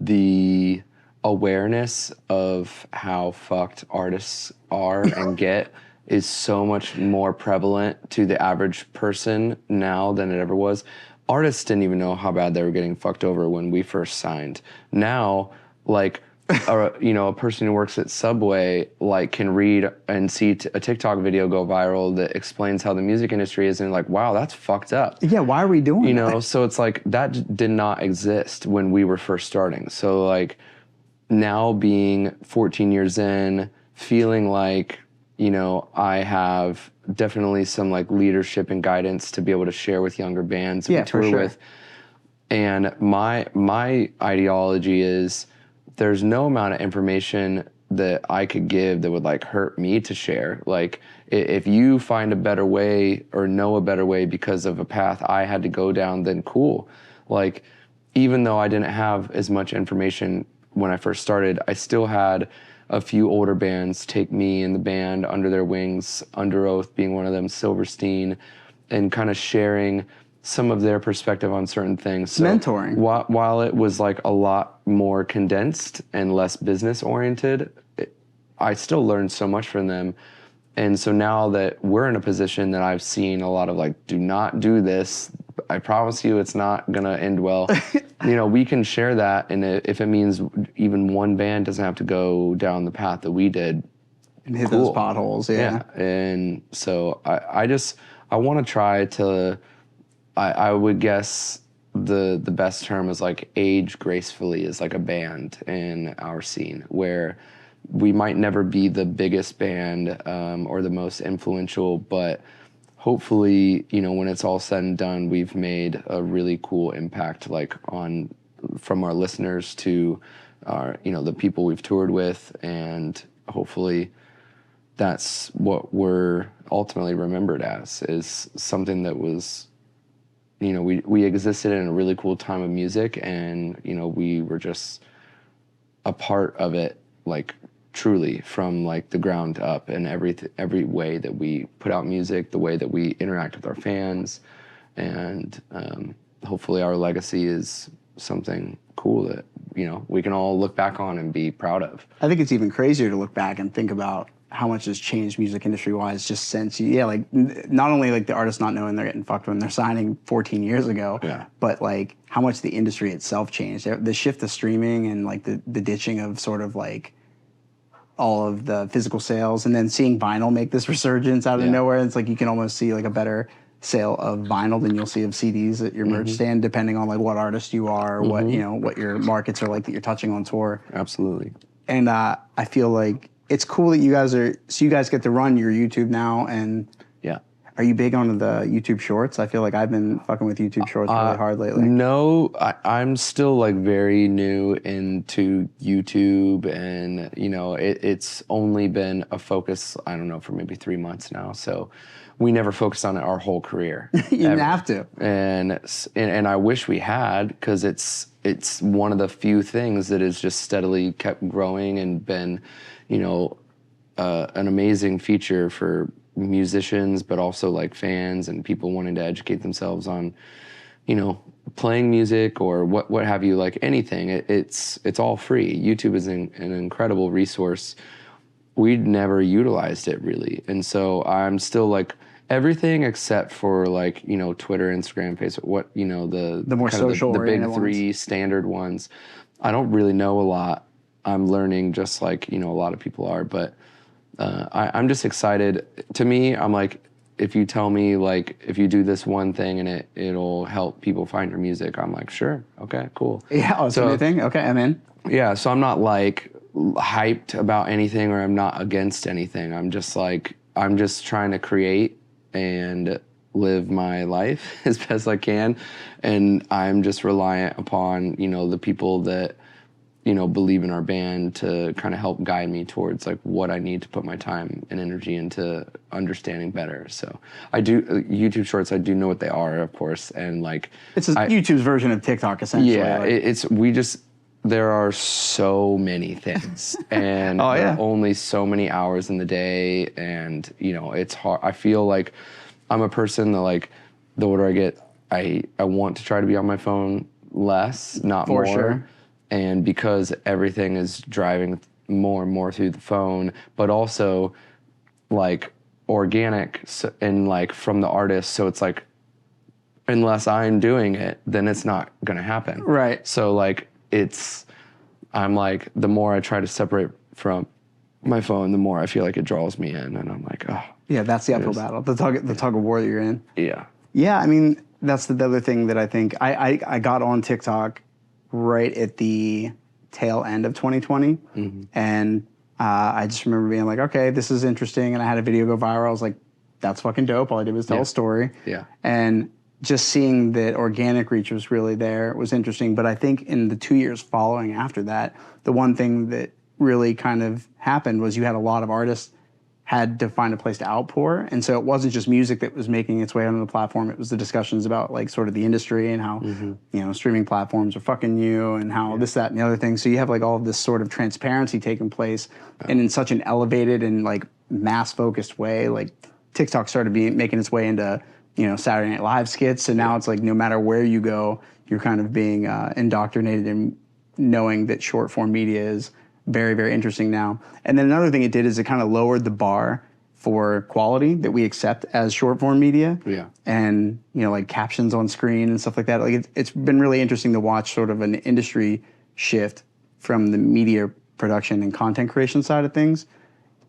the awareness of how fucked artists are and get is so much more prevalent to the average person now than it ever was. Artists didn't even know how bad they were getting fucked over when we first signed. Now, like, a person who works at Subway, like, can read and see a TikTok video go viral that explains how the music industry is, and like, wow, that's fucked up. Yeah, why are we doing that? You know, so it's like, that did not exist when we were first starting. So, like, now being 14 years in, feeling like, you know, I have definitely some like leadership and guidance to be able to share with younger bands we tour with. And my ideology is there's no amount of information that I could give that would like hurt me to share. Like, if you find a better way or know a better way because of a path I had to go down, then cool. Like, even though I didn't have as much information when I first started, I still had a few older bands take me and the band under their wings, Under Oath being one of them, Silverstein, and kind of sharing some of their perspective on certain things. So mentoring. While it was like a lot more condensed and less business oriented, I still learned so much from them. And so now that we're in a position that I've seen a lot of like, do not do this, I promise you it's not gonna end well. You know, we can share that, and if it means even one band doesn't have to go down the path that we did, and hit those potholes, yeah. And so I want to try to, I would guess the best term is like age gracefully as like a band in our scene, where we might never be the biggest band or the most influential, but hopefully, you know, when it's all said and done, we've made a really cool impact, like from our listeners to our, you know, the people we've toured with, and hopefully that's what we're ultimately remembered as, is something that was, you know, we existed in a really cool time of music, and, you know, we were just a part of it, like, truly from like the ground up, and every way that we put out music, the way that we interact with our fans, and hopefully our legacy is something cool that, you know, we can all look back on and be proud of. I think it's even crazier to look back and think about how much has changed music industry wise just since like not only like the artists not knowing they're getting fucked when they're signing 14 years ago, but like how much the industry itself changed. The shift to streaming and like the ditching of sort of like all of the physical sales, and then seeing vinyl make this resurgence out of nowhere. It's like you can almost see like a better sale of vinyl than you'll see of CDs at your merch stand, depending on like what artist you are, or what, you know, what your markets are like that you're touching on tour. Absolutely. And I feel like it's cool that you guys get to run your YouTube now, and Are you big on the YouTube Shorts? I feel like I've been fucking with YouTube Shorts really hard lately. No, I'm still like very new into YouTube, and you know, it's only been a focus, I don't know, for maybe 3 months now. So we never focused on it our whole career. You didn't have to. And I wish we had, because it's one of the few things that has just steadily kept growing and been, you know, an amazing feature for musicians, but also like fans and people wanting to educate themselves on, you know, playing music or what have you, like anything. It's all free. YouTube is an incredible resource. We'd never utilized it really, and so I'm still like everything except for like, you know, Twitter, Instagram, Facebook, what, you know, the more social, the big three standard ones. I don't really know a lot. I'm learning just like, you know, a lot of people are, but I'm just excited. To me, I'm like, if you tell me like, if you do this one thing and it'll help people find your music, I'm like, sure, okay, cool. Yeah, it's a new thing. Okay, I'm in. Yeah, so I'm not like hyped about anything, or I'm not against anything. I'm just like, I'm just trying to create and live my life as best I can, and I'm just reliant upon, you know, the people that, you know, believe in our band to kind of help guide me towards like what I need to put my time and energy into understanding better. So I do YouTube Shorts. I do know what they are, of course, and like it's YouTube's version of TikTok, essentially. Yeah, like, there are so many things, and oh, yeah. there are only so many hours in the day, and you know, it's hard. I feel like I'm a person that like the older I get, I want to try to be on my phone less, not more. For sure. And because everything is driving more and more through the phone, but also like organic and like from the artist. So it's like, unless I'm doing it, then it's not going to happen. Right. So like I'm like, the more I try to separate from my phone, the more I feel like it draws me in. And I'm like, oh. Yeah, that's the uphill battle, the tug of war that you're in. Yeah. Yeah, I mean, that's the other thing that I think, I got on TikTok right at the tail end of 2020. Mm-hmm. And I just remember being like, okay, this is interesting. And I had a video go viral. I was like, that's fucking dope. All I did was tell a story. Yeah. And just seeing that organic reach was really there was interesting. But I think in the 2 years following after that, the one thing that really kind of happened was you had a lot of artists had to find a place to outpour. And so it wasn't just music that was making its way onto the platform. It was the discussions about like sort of the industry and how, you know, streaming platforms are fucking you and how this, that, and the other thing. So you have like all of this sort of transparency taking place and in such an elevated and like mass focused way. Like TikTok started making its way into, you know, Saturday Night Live skits. So now it's like no matter where you go, you're kind of being indoctrinated in knowing that short form media is very, very interesting now. And then another thing it did is it kind of lowered the bar for quality that we accept as short form media. Yeah. And, you know, like captions on screen and stuff like that. Like it's been really interesting to watch sort of an industry shift from the media production and content creation side of things.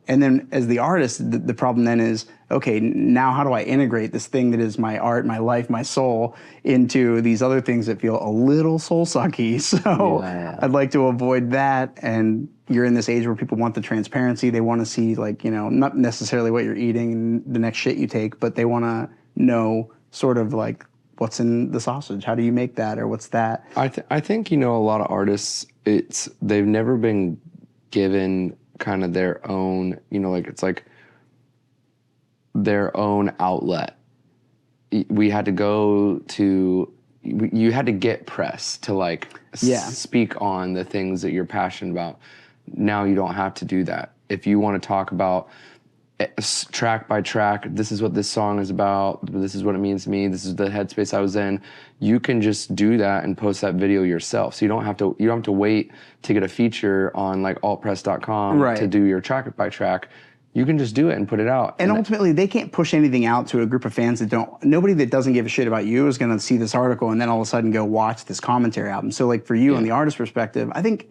And then as the artist, the problem then is, okay, now how do I integrate this thing that is my art, my life, my soul into these other things that feel a little soul sucky? So I'd like to avoid that. And you're in this age where people want the transparency. They want to see like, you know, not necessarily what you're eating and the next shit you take, but they want to know sort of like what's in the sausage. How do you make that or what's that? I think, you know, a lot of artists, they've never been given kind of their own, you know, like it's like their own outlet. We had to go to, you had to get press to like speak on the things that you're passionate about. Now you don't have to do that. If you want to talk about track by track, this is what this song is about, this is what it means to me, this is the headspace I was in, you can just do that and post that video yourself. So you don't have to wait to get a feature on like altpress.com to do your track by track. You can just do it and put it out. And ultimately, they can't push anything out to a group of fans that don't, nobody that doesn't give a shit about you is going to see this article and then all of a sudden go watch this commentary album. So like for you on the artist perspective, I think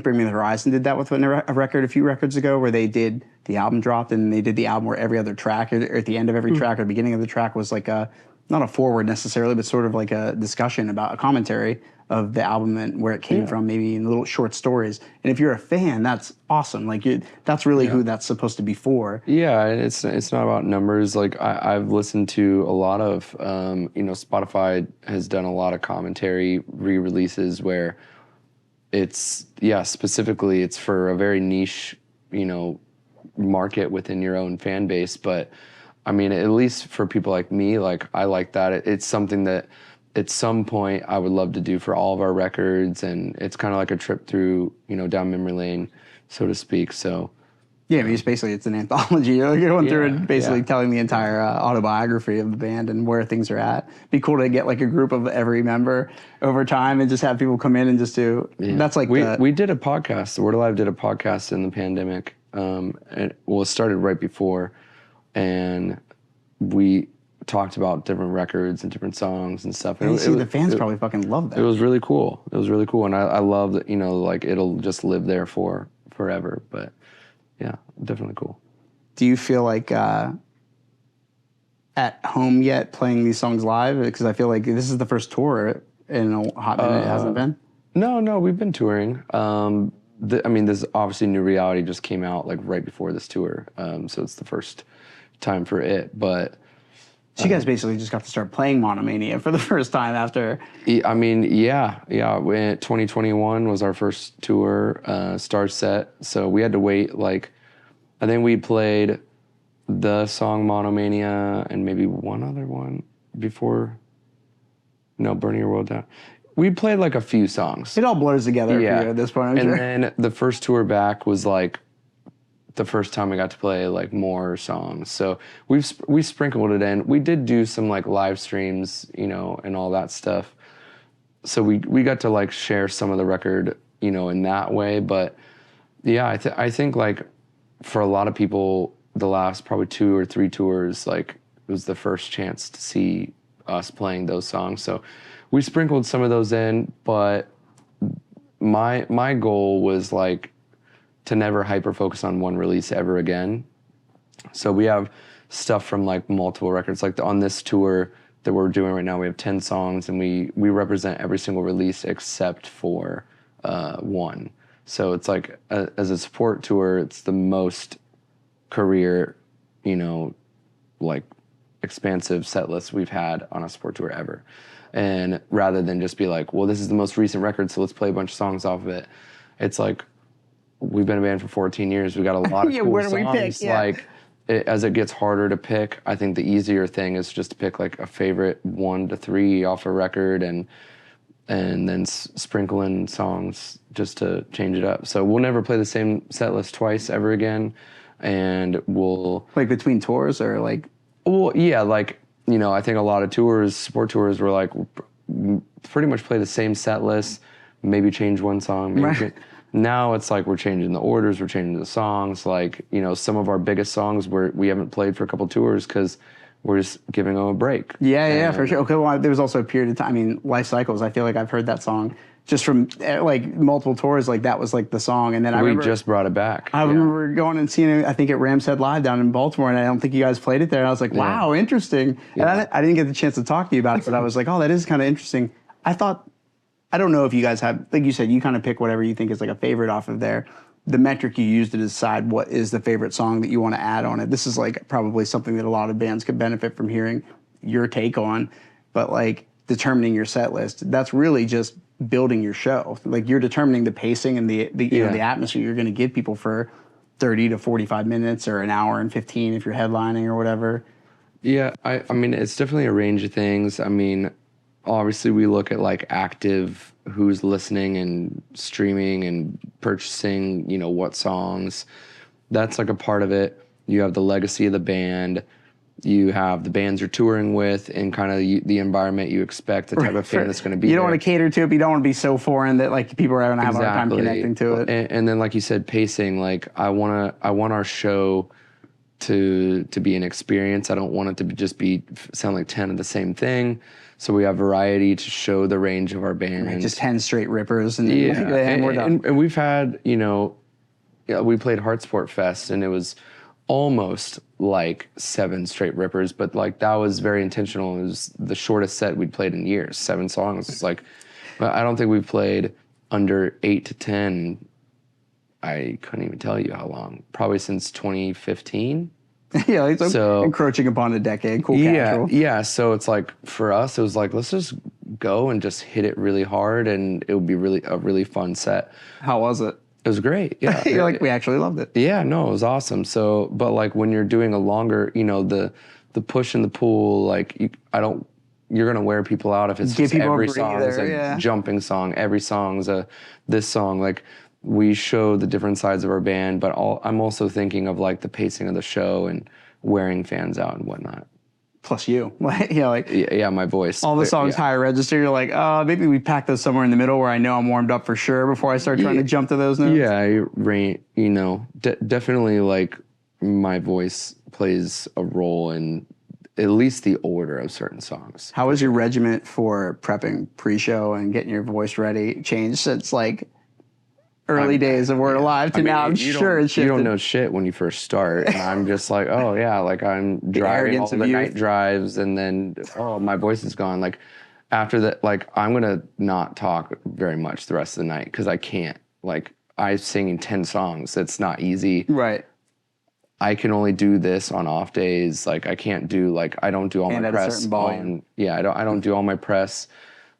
Bring Me the Horizon did that with a record a few records ago where they did the album dropped and they did the album where every other track or at the end of every track or the beginning of the track was like a not a forward necessarily, but sort of like a discussion about a commentary of the album and where it came from, maybe in little short stories. And if you're a fan, that's awesome. Like that's really who that's supposed to be for. Yeah, it's not about numbers. Like I've listened to a lot of, Spotify has done a lot of commentary re-releases where it's, specifically it's for a very niche, market within your own fan base. But I mean, at least for people like me, like I like that. It's something that at some point I would love to do for all of our records, and it's kind of like a trip through, down memory lane, so to speak. So yeah, I mean, it's an anthology. You're going through and basically telling the entire autobiography of the band and where things are at. Be cool to get like a group of every member over time and just have people come in and just do. That's like we did a podcast. The Word Alive did a podcast in the pandemic. It started right before, and we talked about different records and different songs and stuff. And the fans probably fucking love that. It was really cool. And I love that, like it'll just live there for forever. But yeah, definitely cool. Do you feel like at home yet playing these songs live? Because I feel like this is the first tour in a hot minute, hasn't it been? No, we've been touring. This obviously New Reality just came out like right before this tour. So it's the first time for it. But so you guys basically just got to start playing Monomania for the first time after. I mean, yeah. 2021 was our first tour, Star Set. So we had to wait, like, I think we played the song Monomania and maybe one other one before. No, Burning Your World Down. We played like a few songs. It all blurs together for you at this point, I'm sure. And then the first tour back was like the first time we got to play like more songs. So we sprinkled it in. We did do some like live streams, and all that stuff. So we got to like share some of the record, in that way. But yeah, I think like for a lot of people, the last probably 2 or 3 tours, like it was the first chance to see us playing those songs. So we sprinkled some of those in, but my goal was like to never hyper focus on one release ever again. So we have stuff from like multiple records. Like on this tour that we're doing right now, we have 10 songs, and we represent every single release except for one. So it's like as a support tour, it's the most career, like expansive set list we've had on a support tour ever. And rather than just be like, well, this is the most recent record, so let's play a bunch of songs off of it. It's like, we've been a band for 14 years. We got a lot of cool where do songs. we pick? Yeah. Like, as it gets harder to pick, I think the easier thing is just to pick like a favorite 1 to 3 off a record, and then sprinkle in songs just to change it up. So we'll never play the same set list twice ever again, and we'll like between tours or like. Well, yeah, like I think a lot of tours, support tours, were like pretty much play the same set list, maybe change one song, maybe. Right. Now it's like we're changing the orders, we're changing the songs. Like, some of our biggest songs we haven't played for a couple tours because we're just giving them a break. Yeah, for sure. Okay, well, there was also a period of time. I mean, Life Cycles, I feel like I've heard that song just from like multiple tours. Like that was like the song. And then we just brought it back. I remember going and seeing it, I think at Ram's Head Live down in Baltimore, and I don't think you guys played it there. And I was like, wow, interesting. Yeah. And I didn't get the chance to talk to you about it, but I was like, oh, that is kind of interesting. I don't know if you guys have, like you said, you kind of pick whatever you think is like a favorite off of there. The metric you use to decide what is the favorite song that you want to add on it. This is like probably something that a lot of bands could benefit from hearing your take on, but like determining your set list, that's really just building your show. Like you're determining the pacing and the the atmosphere you're going to give people for 30 to 45 minutes or an hour and 15 if you're headlining or whatever. Yeah, I mean, it's definitely a range of things. I mean, obviously we look at like active, who's listening and streaming and purchasing, what songs. That's like a part of it. You have the legacy of the band. You have the bands you're touring with and kind of the environment you expect, the type of fan that's going to be there. You don't want to cater to it, but you don't want to be so foreign that like people are going to have a hard time connecting to it. And then like you said, pacing, like I want our show to be an experience. I don't want it to just sound like 10 of the same thing. So we have variety to show the range of our band. Right, just 10 straight rippers and we're done. And we've had, we played Heartsport Fest, and it was almost like 7 straight rippers, but like that was very intentional. It was the shortest set we'd played in years, 7 songs. It's like, I don't think we've played under 8 to 10. I couldn't even tell you how long. Probably since 2015. Yeah, like so encroaching upon a decade. Cool. Casual. Yeah. So it's like for us, it was like let's just go and just hit it really hard, and it would be a really fun set. How was it? It was great. Yeah, you're like we actually loved it. Yeah, no, it was awesome. So, but like when you're doing a longer, the push and the pull, like you're gonna wear people out if it's just every song is a jumping song. Every song's this song. Like we show the different sides of our band, but I'm also thinking of like the pacing of the show and wearing fans out and whatnot. Plus you, yeah, my voice. All the songs higher register. You're like, maybe we pack those somewhere in the middle where I know I'm warmed up for sure before I start trying to jump to those notes. Yeah, definitely like my voice plays a role in at least the order of certain songs. How was your regiment for prepping pre-show and getting your voice ready changed since like early days of Word Alive to now? I'm sure it's shifted. You don't know shit when you first start. And I'm just like, oh yeah, like I'm driving all the night drives, and then my voice is gone. Like after that, like I'm gonna not talk very much the rest of the night because I can't. Like I'm singing 10 songs. It's not easy. Right. I can only do this on off days. Like I can't do I don't do all my press on. Yeah, I don't do all my press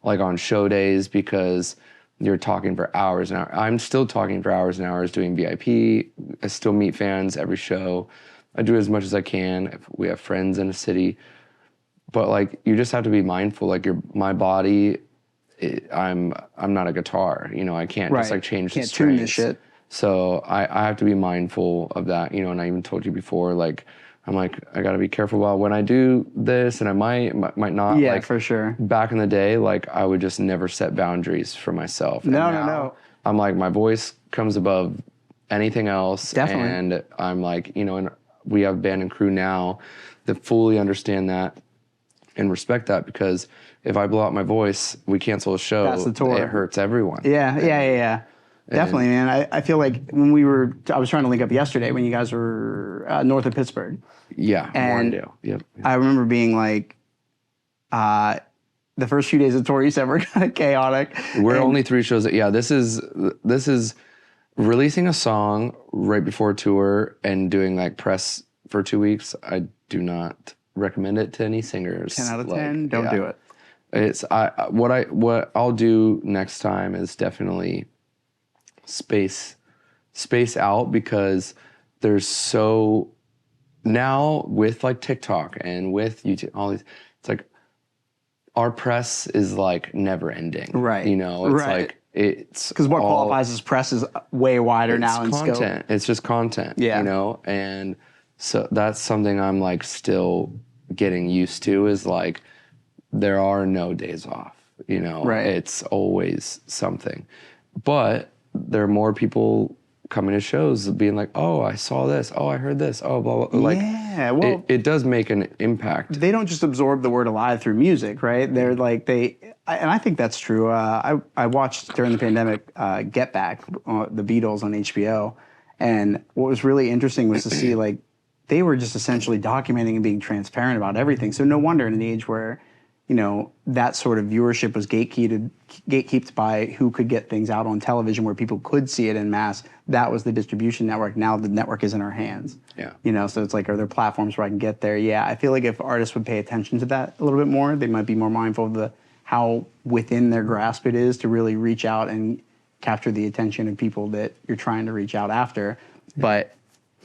like on show days because you're talking for hours and hours. I'm still talking for hours and hours doing VIP. I still meet fans every show. I do as much as I can if we have friends in a city. But like you just have to be mindful. Like my body, I'm not a guitar. I can't just like change the strings. Can't tune this shit. So I have to be mindful of that. And I even told you before, like I'm like, I got to be careful about when I do this, and I might not. Yeah, like, for sure. Back in the day, like I would just never set boundaries for myself. No. I'm like, my voice comes above anything else. Definitely. And I'm like, and we have band and crew now that fully understand that and respect that, because if I blow out my voice, we cancel a show. That's the tour. It hurts everyone. Yeah. Definitely, man. I feel like when I was trying to link up yesterday when you guys were north of Pittsburgh. Yeah, and Warrendale. Yep. I remember being like, the first few days of tour you said were kind of chaotic. We're only 3 shows. This is releasing a song right before a tour and doing like press for 2 weeks. I do not recommend it to any singers. 10 out of 10. Don't do it. It's what I'll do next time is definitely space out, because there's so now with like TikTok and with YouTube, all these, it's like our press is like never ending. Right. It's like it's because what qualifies as press is way wider now in scope. It's just content. Yeah. And so that's something I'm like still getting used to, is like there are no days off. Right. It's always something, but there are more people coming to shows being like, oh, I saw this. Oh, I heard this. Oh, blah, blah. Like, yeah, well, it does make an impact. They don't just absorb the Word Alive through music, right? They're like, and I think that's true. I watched during the pandemic Get Back, the Beatles on HBO. And what was really interesting was to see like, they were just essentially documenting and being transparent about everything. So no wonder in an age where, that sort of viewership was gatekept by who could get things out on television where people could see it en masse. That was the distribution network. Now the network is in our hands. Yeah. So it's like, are there platforms where I can get there? Yeah, I feel like if artists would pay attention to that a little bit more, they might be more mindful of how within their grasp it is to really reach out and capture the attention of people that you're trying to reach out after. But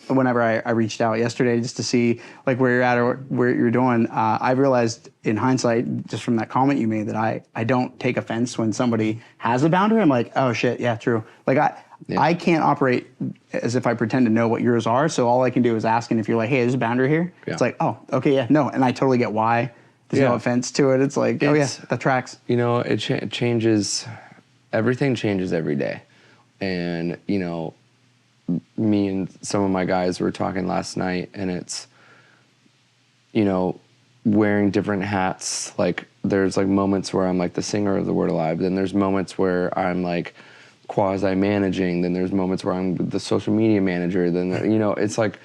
whenever I reached out yesterday just to see like where you're at or what you're doing, I realized in hindsight, just from that comment you made, that I don't take offense when somebody has a boundary. I'm like, oh shit, yeah, true. Like I can't operate as if I pretend to know what yours are. So all I can do is ask, and if you're like, hey, there's a boundary here, it's like, oh, okay, yeah, no. And I totally get why. There's no offense to it. It's like, oh yeah, that tracks. It changes. Everything changes every day. And, me and some of my guys were talking last night, and it's, wearing different hats. Like there's like moments where I'm like the singer of the Word Alive. Then there's moments where I'm like quasi managing. Then there's moments where I'm the social media manager. Then, it's like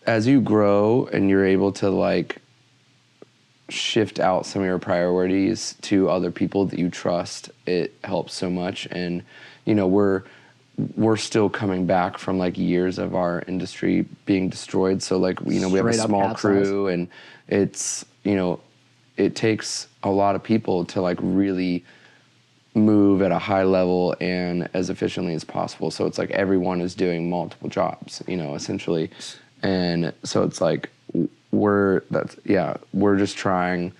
as you grow and you're able to like shift out some of your priorities to other people that you trust, it helps so much. And you know, we're still coming back from like years of our industry being destroyed. So like, you know, we have a small crew, and it's, you know, it takes a lot of people to like really move at a high level and as efficiently as possible. So it's like everyone is doing multiple jobs, you know, essentially. And so it's like we're just trying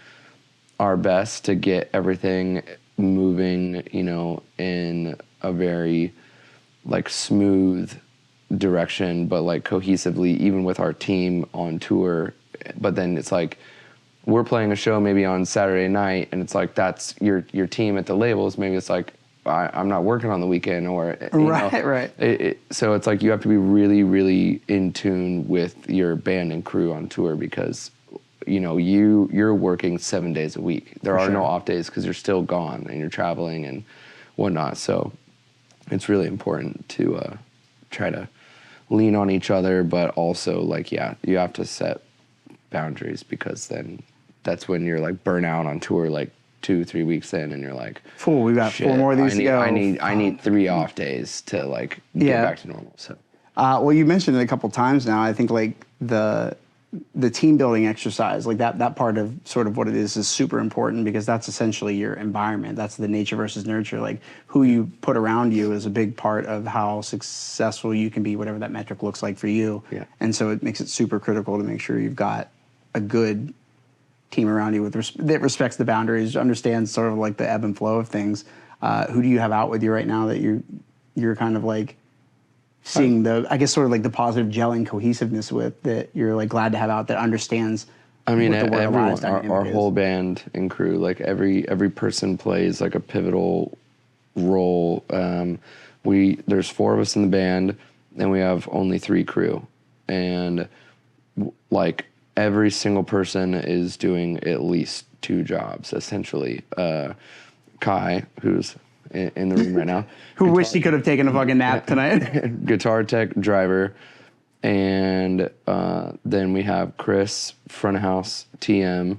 our best to get everything moving, you know, in a very like smooth direction, but like cohesively, even with our team on tour. But then it's like we're playing a show maybe on Saturday night, and it's like that's your team at the labels. Maybe it's like I'm not working on the weekend, or right. So it's like you have to be really, really in tune with your band and crew on tour, because you know you're working 7 days a week. There are no off days because you're still gone and you're traveling and whatnot. So it's really important to try to lean on each other, but also like you have to set boundaries, because then that's when you're like burnt out on tour like 2-3 weeks in, and you're like, "Fool, we got 4 more of these to go." I need 3 off days to like get back to normal. So, well, you mentioned it a couple times now. I think like the team building exercise, like that part of sort of what it is super important, because that's essentially your environment. That's the nature versus nurture. Like who you put around you is a big part of how successful you can be, whatever that metric looks like for you. Yeah. And so it makes it super critical to make sure you've got a good team around you that respects the boundaries, understands sort of like the ebb and flow of things. Who do you have out with you right now that you're kind of like seeing I guess sort of like the positive gelling cohesiveness with, that you're like glad to have out, that understands? I mean, everyone, our whole band and crew, like every person plays like a pivotal role. There's 4 of us in the band, and we have only 3 crew, and like every single person is doing at least 2 jobs essentially. Kai, who's in the room right now, who wished he could have taken a fucking nap tonight. Guitar tech, driver, and then we have Chris, front of house TM,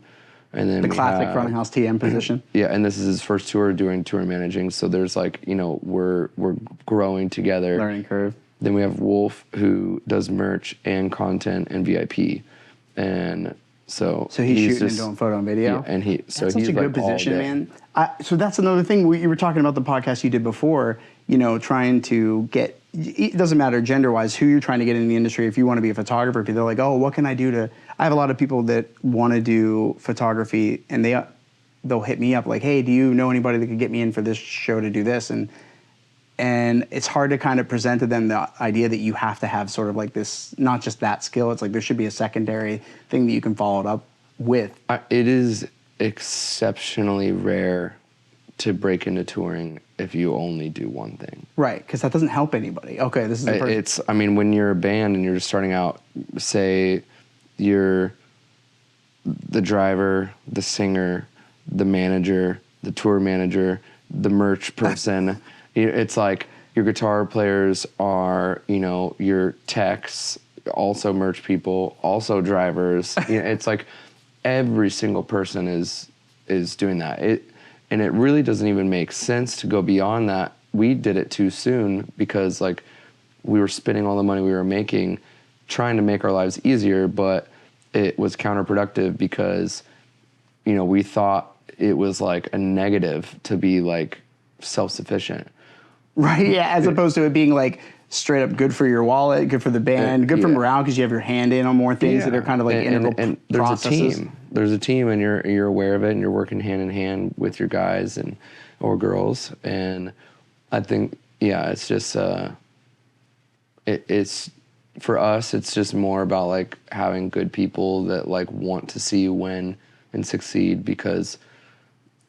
and then the classic front of house TM position. Yeah, and this is his first tour doing tour managing. So there's like, you know, we're growing together. Learning curve. Then we have Wolf, who does merch and content and VIP, and so he's shooting and doing photo and video. Yeah, and that's such he's a good like position, man. So that's another thing. You were talking about the podcast you did before, you know, trying to get, it doesn't matter gender-wise who you're trying to get in the industry. If you want to be a photographer, they're like, oh, what can I do to, I have a lot of people that want to do photography, and they'll hit me up like, hey, do you know anybody that could get me in for this show to do this? And it's hard to kind of present to them the idea that you have to have sort of like this, not just that skill. It's like there should be a secondary thing that you can follow it up with. It is exceptionally rare to break into touring if you only do one thing. Right, because that doesn't help anybody. Okay, this is I mean, when you're a band and you're just starting out, say you're the driver, the singer, the manager, the tour manager, the merch person. It's like your guitar players are, you know, your techs, also merch people, also drivers. You know, it's like every single person is doing that. And it really doesn't even make sense to go beyond that. We did it too soon because like we were spending all the money we were making trying to make our lives easier, but it was counterproductive because, you know, we thought it was like a negative to be like self-sufficient. Right, yeah, as opposed to it being like straight up good for your wallet, good for the band, good for morale because you have your hand in on more things that are kind of like integral processes. There's a team, and you're aware of it, and you're working hand in hand with your guys or girls, and I think it's just it's for us. It's just more about like having good people that like want to see you win and succeed, because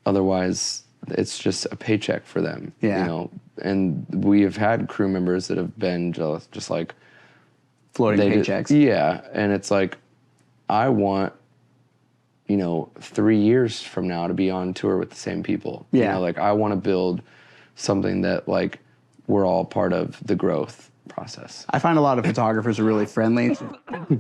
otherwise it's just a paycheck for them. Yeah. You know, and we have had crew members that have been just like floating paychecks. Yeah, and it's like I want, you know, 3 years from now to be on tour with the same people. Yeah. You know, like I want to build something that like we're all part of the growth process. I find a lot of photographers are really friendly.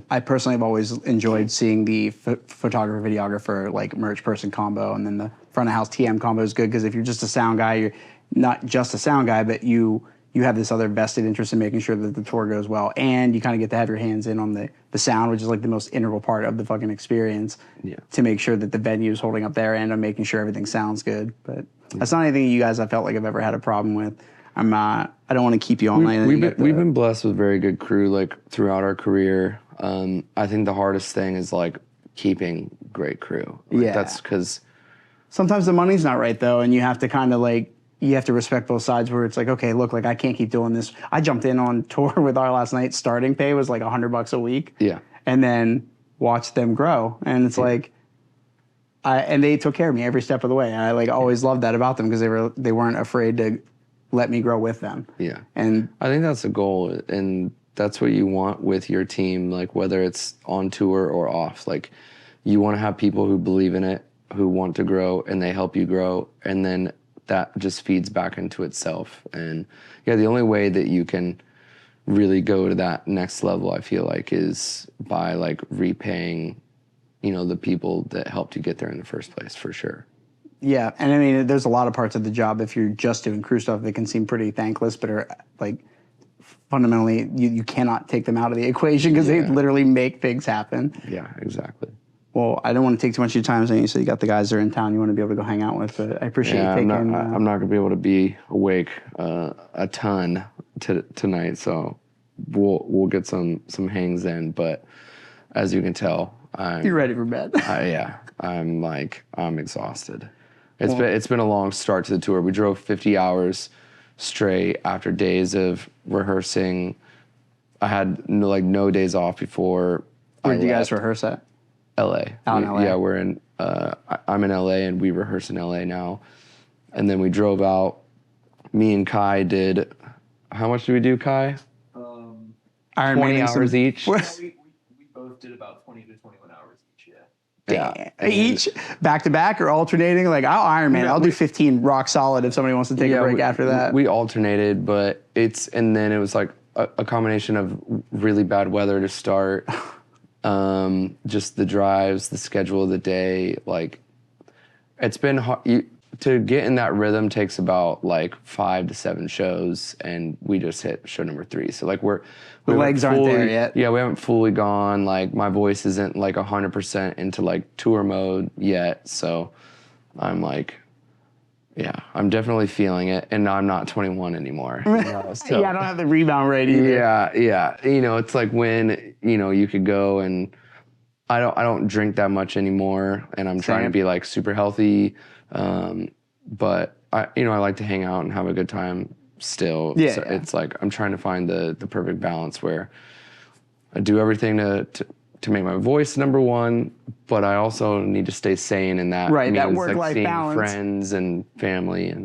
I personally have always enjoyed seeing the photographer, videographer, like merch person combo, and then the front of house TM combo is good because if you're just a sound guy, you're not just a sound guy, but you have this other vested interest in making sure that the tour goes well, and you kind of get to have your hands in on the sound, which is like the most integral part of the fucking experience. Yeah. To make sure that the venue is holding up their end and making sure everything sounds good. But that's not anything you guys I felt like I've ever had a problem with. I don't want to keep you on. We've been blessed with very good crew like throughout our career. I think the hardest thing is like keeping great crew. Like, that's because sometimes the money's not right though, and you have to kind of like you have to respect both sides. Where it's like, okay, look, like I can't keep doing this. I jumped in on tour with our last night. Starting pay was like $100 a week. Yeah, and then watched them grow, and it's like. And they took care of me every step of the way. And I like always loved that about them because they weren't afraid to let me grow with them. Yeah. And I think that's the goal, and that's what you want with your team, like whether it's on tour or off. Like you want to have people who believe in it, who want to grow, and they help you grow, and then that just feeds back into itself. And yeah, the only way that you can really go to that next level, I feel like, is by like repaying, the people that helped you get there in the first place, for sure. Yeah, and I mean, there's a lot of parts of the job, if you're just doing crew stuff, that can seem pretty thankless, but are like fundamentally, you cannot take them out of the equation because they literally make things happen. Yeah, exactly. Well, I don't want to take too much of your time. So you said you got the guys that are in town you want to be able to go hang out with, but I appreciate you taking... I'm not going to be able to be awake a ton tonight, so we'll get some hangs in, but as you can tell... You're ready for bed. I'm exhausted. It's been a long start to the tour. We drove 50 hours straight after days of rehearsing. I had no days off before. Where did you guys rehearse at? LA. Out in LA. Yeah, we're in. I'm in LA and we rehearse in LA now. And then we drove out. Me and Kai did. How much did we do, Kai? 20 hours each. We both did about 20 to 21 hours each. Yeah. Each back to back or alternating? Like I'll Ironman. I'll do 15 rock solid if somebody wants to take a break after that. We alternated, but and then it was like a combination of really bad weather to start, just the drives, the schedule of the day. Like it's been hard. To get in that rhythm takes about like 5 to 7 shows, and we just hit show number 3. So like the legs aren't there yet. Yeah, we haven't fully gone. Like my voice isn't like 100% into like tour mode yet. So I'm like, I'm definitely feeling it, and I'm not 21 anymore. So, I don't have the rebound rate either. Yeah. It's like when you could go, and I don't drink that much anymore, and I'm trying to be like super healthy. But I like to hang out and have a good time still. Yeah, so it's like I'm trying to find the perfect balance where I do everything to make my voice number one, but I also need to stay sane, and that means that work-life like seeing balance. Friends and family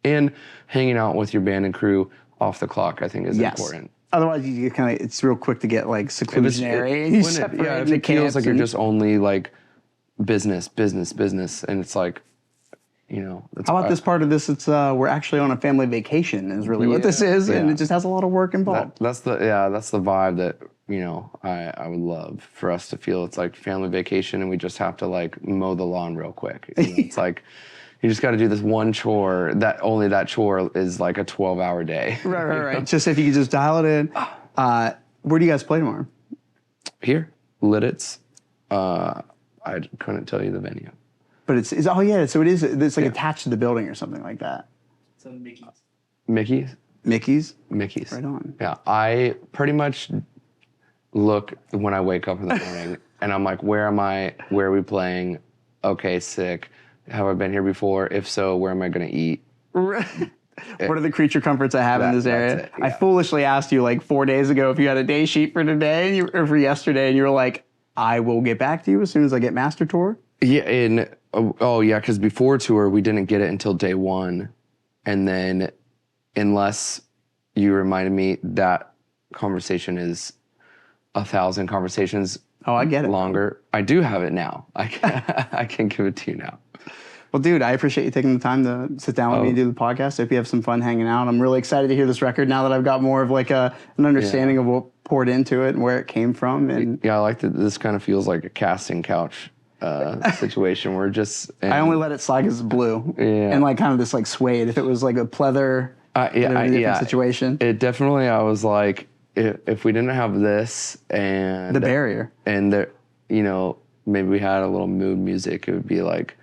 and hanging out with your band and crew off the clock, I think is important. Otherwise, you kind of it's real quick to get like seclusionary. And you separate if it feels like you're just only like business, and it's like, how about this part of this? It's we're actually on a family vacation is really what this is, and it just has a lot of work involved. That's the vibe that I would love for us to feel. It's like family vacation, and we just have to like mow the lawn real quick. It's like you just got to do this one chore. That chore is like a 12-hour day. Right. Just if you could just dial it in. Where do you guys play tomorrow? Here, Lidditz. I couldn't tell you the venue. But so it is. It's like attached to the building or something like that. It's on Mickey's. Mickey's? Right on. Yeah, I pretty much look when I wake up in the morning, and I'm like, where am I? Where are we playing? Okay, sick. Have I been here before? If so, where am I going to eat? What are the creature comforts I have in this area? It, yeah. I foolishly asked you like 4 days ago if you had a day sheet for today or for yesterday, and you were like, I will get back to you as soon as I get Master Tour. Yeah, because before tour, we didn't get it until day 1. And then, unless you reminded me, that conversation is 1,000 conversations I get it. longer. I do have it now. I can give it to you now. Well, dude, I appreciate you taking the time to sit down with me and do the podcast. I hope you have some fun hanging out. I'm really excited to hear this record now that I've got more of like an understanding of what poured into it and where it came from. And yeah, I like that. This kind of feels like a casting couch situation. Where just I only let it slide because it's blue and like kind of this like suede. If it was like a pleather, different situation. It definitely. I was like, if we didn't have this and the barrier and the, you know, maybe we had a little mood music, it would be like.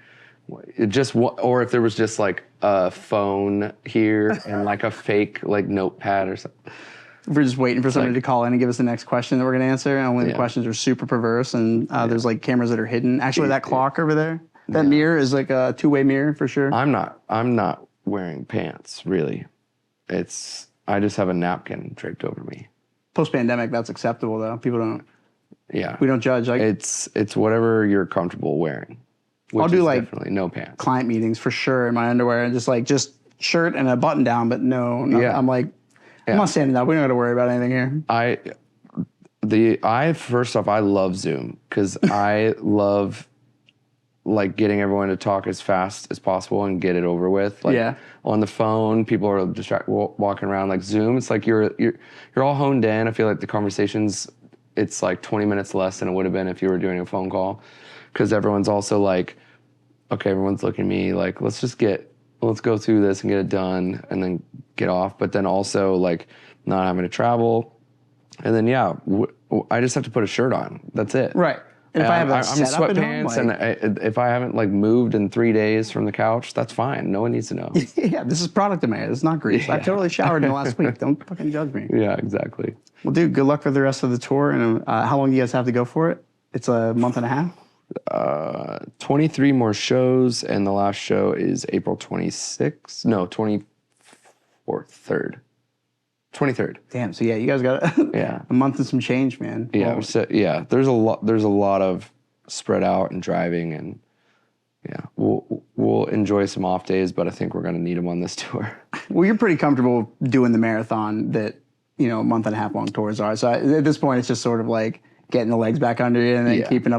It just, or if there was just like a phone here and like a fake like notepad or something. We're just waiting for somebody to call in and give us the next question that we're going to answer. And only the questions are super perverse and there's like cameras that are hidden. Actually, that clock over there, that mirror is like a two-way mirror for sure. I'm not wearing pants really. I just have a napkin draped over me. Post-pandemic, that's acceptable though. People don't. Yeah. We don't judge. Like it's whatever you're comfortable wearing. Which I'll do like definitely no pants. Client meetings for sure in my underwear and just shirt and a button down, but no. I'm like, I'm not standing up. We don't got to worry about anything here. First off, I love Zoom because I love like getting everyone to talk as fast as possible and get it over with. Like on the phone, people are walking around. Like Zoom, it's like you're all honed in. I feel like the conversations, it's like 20 minutes less than it would have been if you were doing a phone call. Because everyone's also like, okay, everyone's looking at me like, let's go through this and get it done and then get off. But then also like not having to travel. And then, I just have to put a shirt on. That's it. Right. And if I have I'm sweatpants and if I haven't like moved in 3 days from the couch, that's fine. No one needs to know. Yeah, this is product demand. It's not grease. I totally showered in the last week. Don't fucking judge me. Yeah, exactly. Well, dude, good luck with the rest of the tour. And how long do you guys have to go for it? It's a month and a half? 23 more shows, and the last show is April 26th. No, 24th, 23rd. Damn. So you guys got a month and some change, man. Yeah. Well, so, there's a lot of spread out and driving, and we'll enjoy some off days, but I think we're gonna need them on this tour. Well, you're pretty comfortable doing the marathon that a month and a half long tours are. So at this point, it's just sort of like getting the legs back under you and then keeping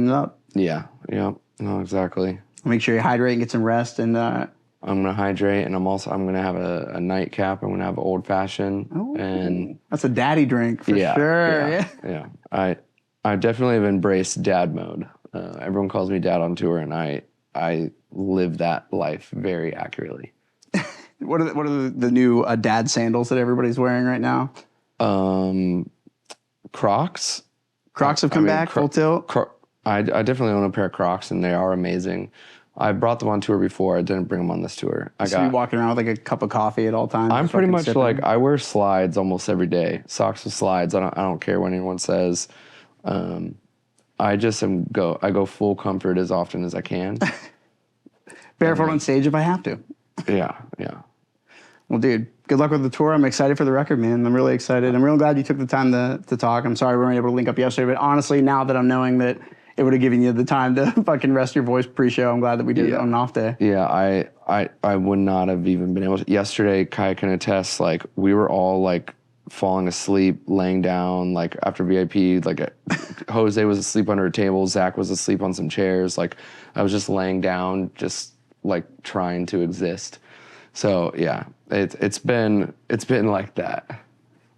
it up. Yeah. No, exactly. Make sure you hydrate and get some rest. And I'm gonna hydrate, and I'm gonna have a nightcap. I'm gonna have an old fashioned, and that's a daddy drink for sure. Yeah. I definitely have embraced dad mode. Everyone calls me dad on tour, and I live that life very accurately. What are the new dad sandals that everybody's wearing right now? Crocs. Crocs have come back full tilt. I definitely own a pair of Crocs, and they are amazing. I brought them on tour before. I didn't bring them on this tour. You're walking around with like a cup of coffee at all times. I'm pretty much like, I wear slides almost every day. Socks with slides. I don't care what anyone says. I go full comfort as often as I can. Barefoot on stage if I have to. Yeah. Well, dude, good luck with the tour. I'm excited for the record, man. I'm really excited. I'm real glad you took the time to talk. I'm sorry we weren't able to link up yesterday, but honestly, now that I'm knowing that it would have given you the time to fucking rest your voice pre-show, I'm glad that we did it on an off day. Yeah, I would not have even been able to. Yesterday, Kai can attest, like, we were all, like, falling asleep, laying down, like, after VIP. Like, Jose was asleep under a table. Zach was asleep on some chairs. Like, I was just laying down, just, like, trying to exist. So, yeah. It's been like that.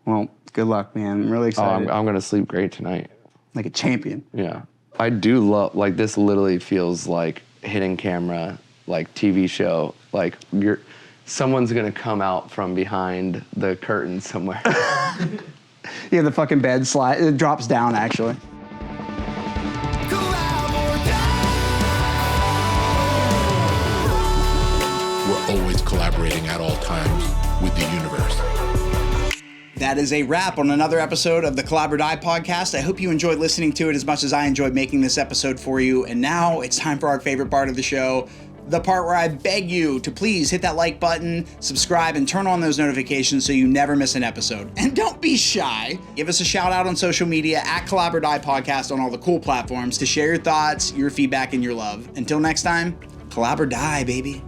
Well, good luck, man. I'm really excited. I'm going to sleep great tonight. Like a champion. Yeah. I do love, like, this literally feels like hidden camera, like TV show. Like, someone's going to come out from behind the curtain somewhere. Yeah, the fucking bed it drops down, actually. We're always collaborating at all times with the universe. That is a wrap on another episode of the Collab or Die podcast. I hope you enjoyed listening to it as much as I enjoyed making this episode for you. And now it's time for our favorite part of the show, the part where I beg you to please hit that like button, subscribe, and turn on those notifications so you never miss an episode. And don't be shy. Give us a shout out on social media at Collab or Die podcast on all the cool platforms to share your thoughts, your feedback, and your love. Until next time, Collab or Die, baby.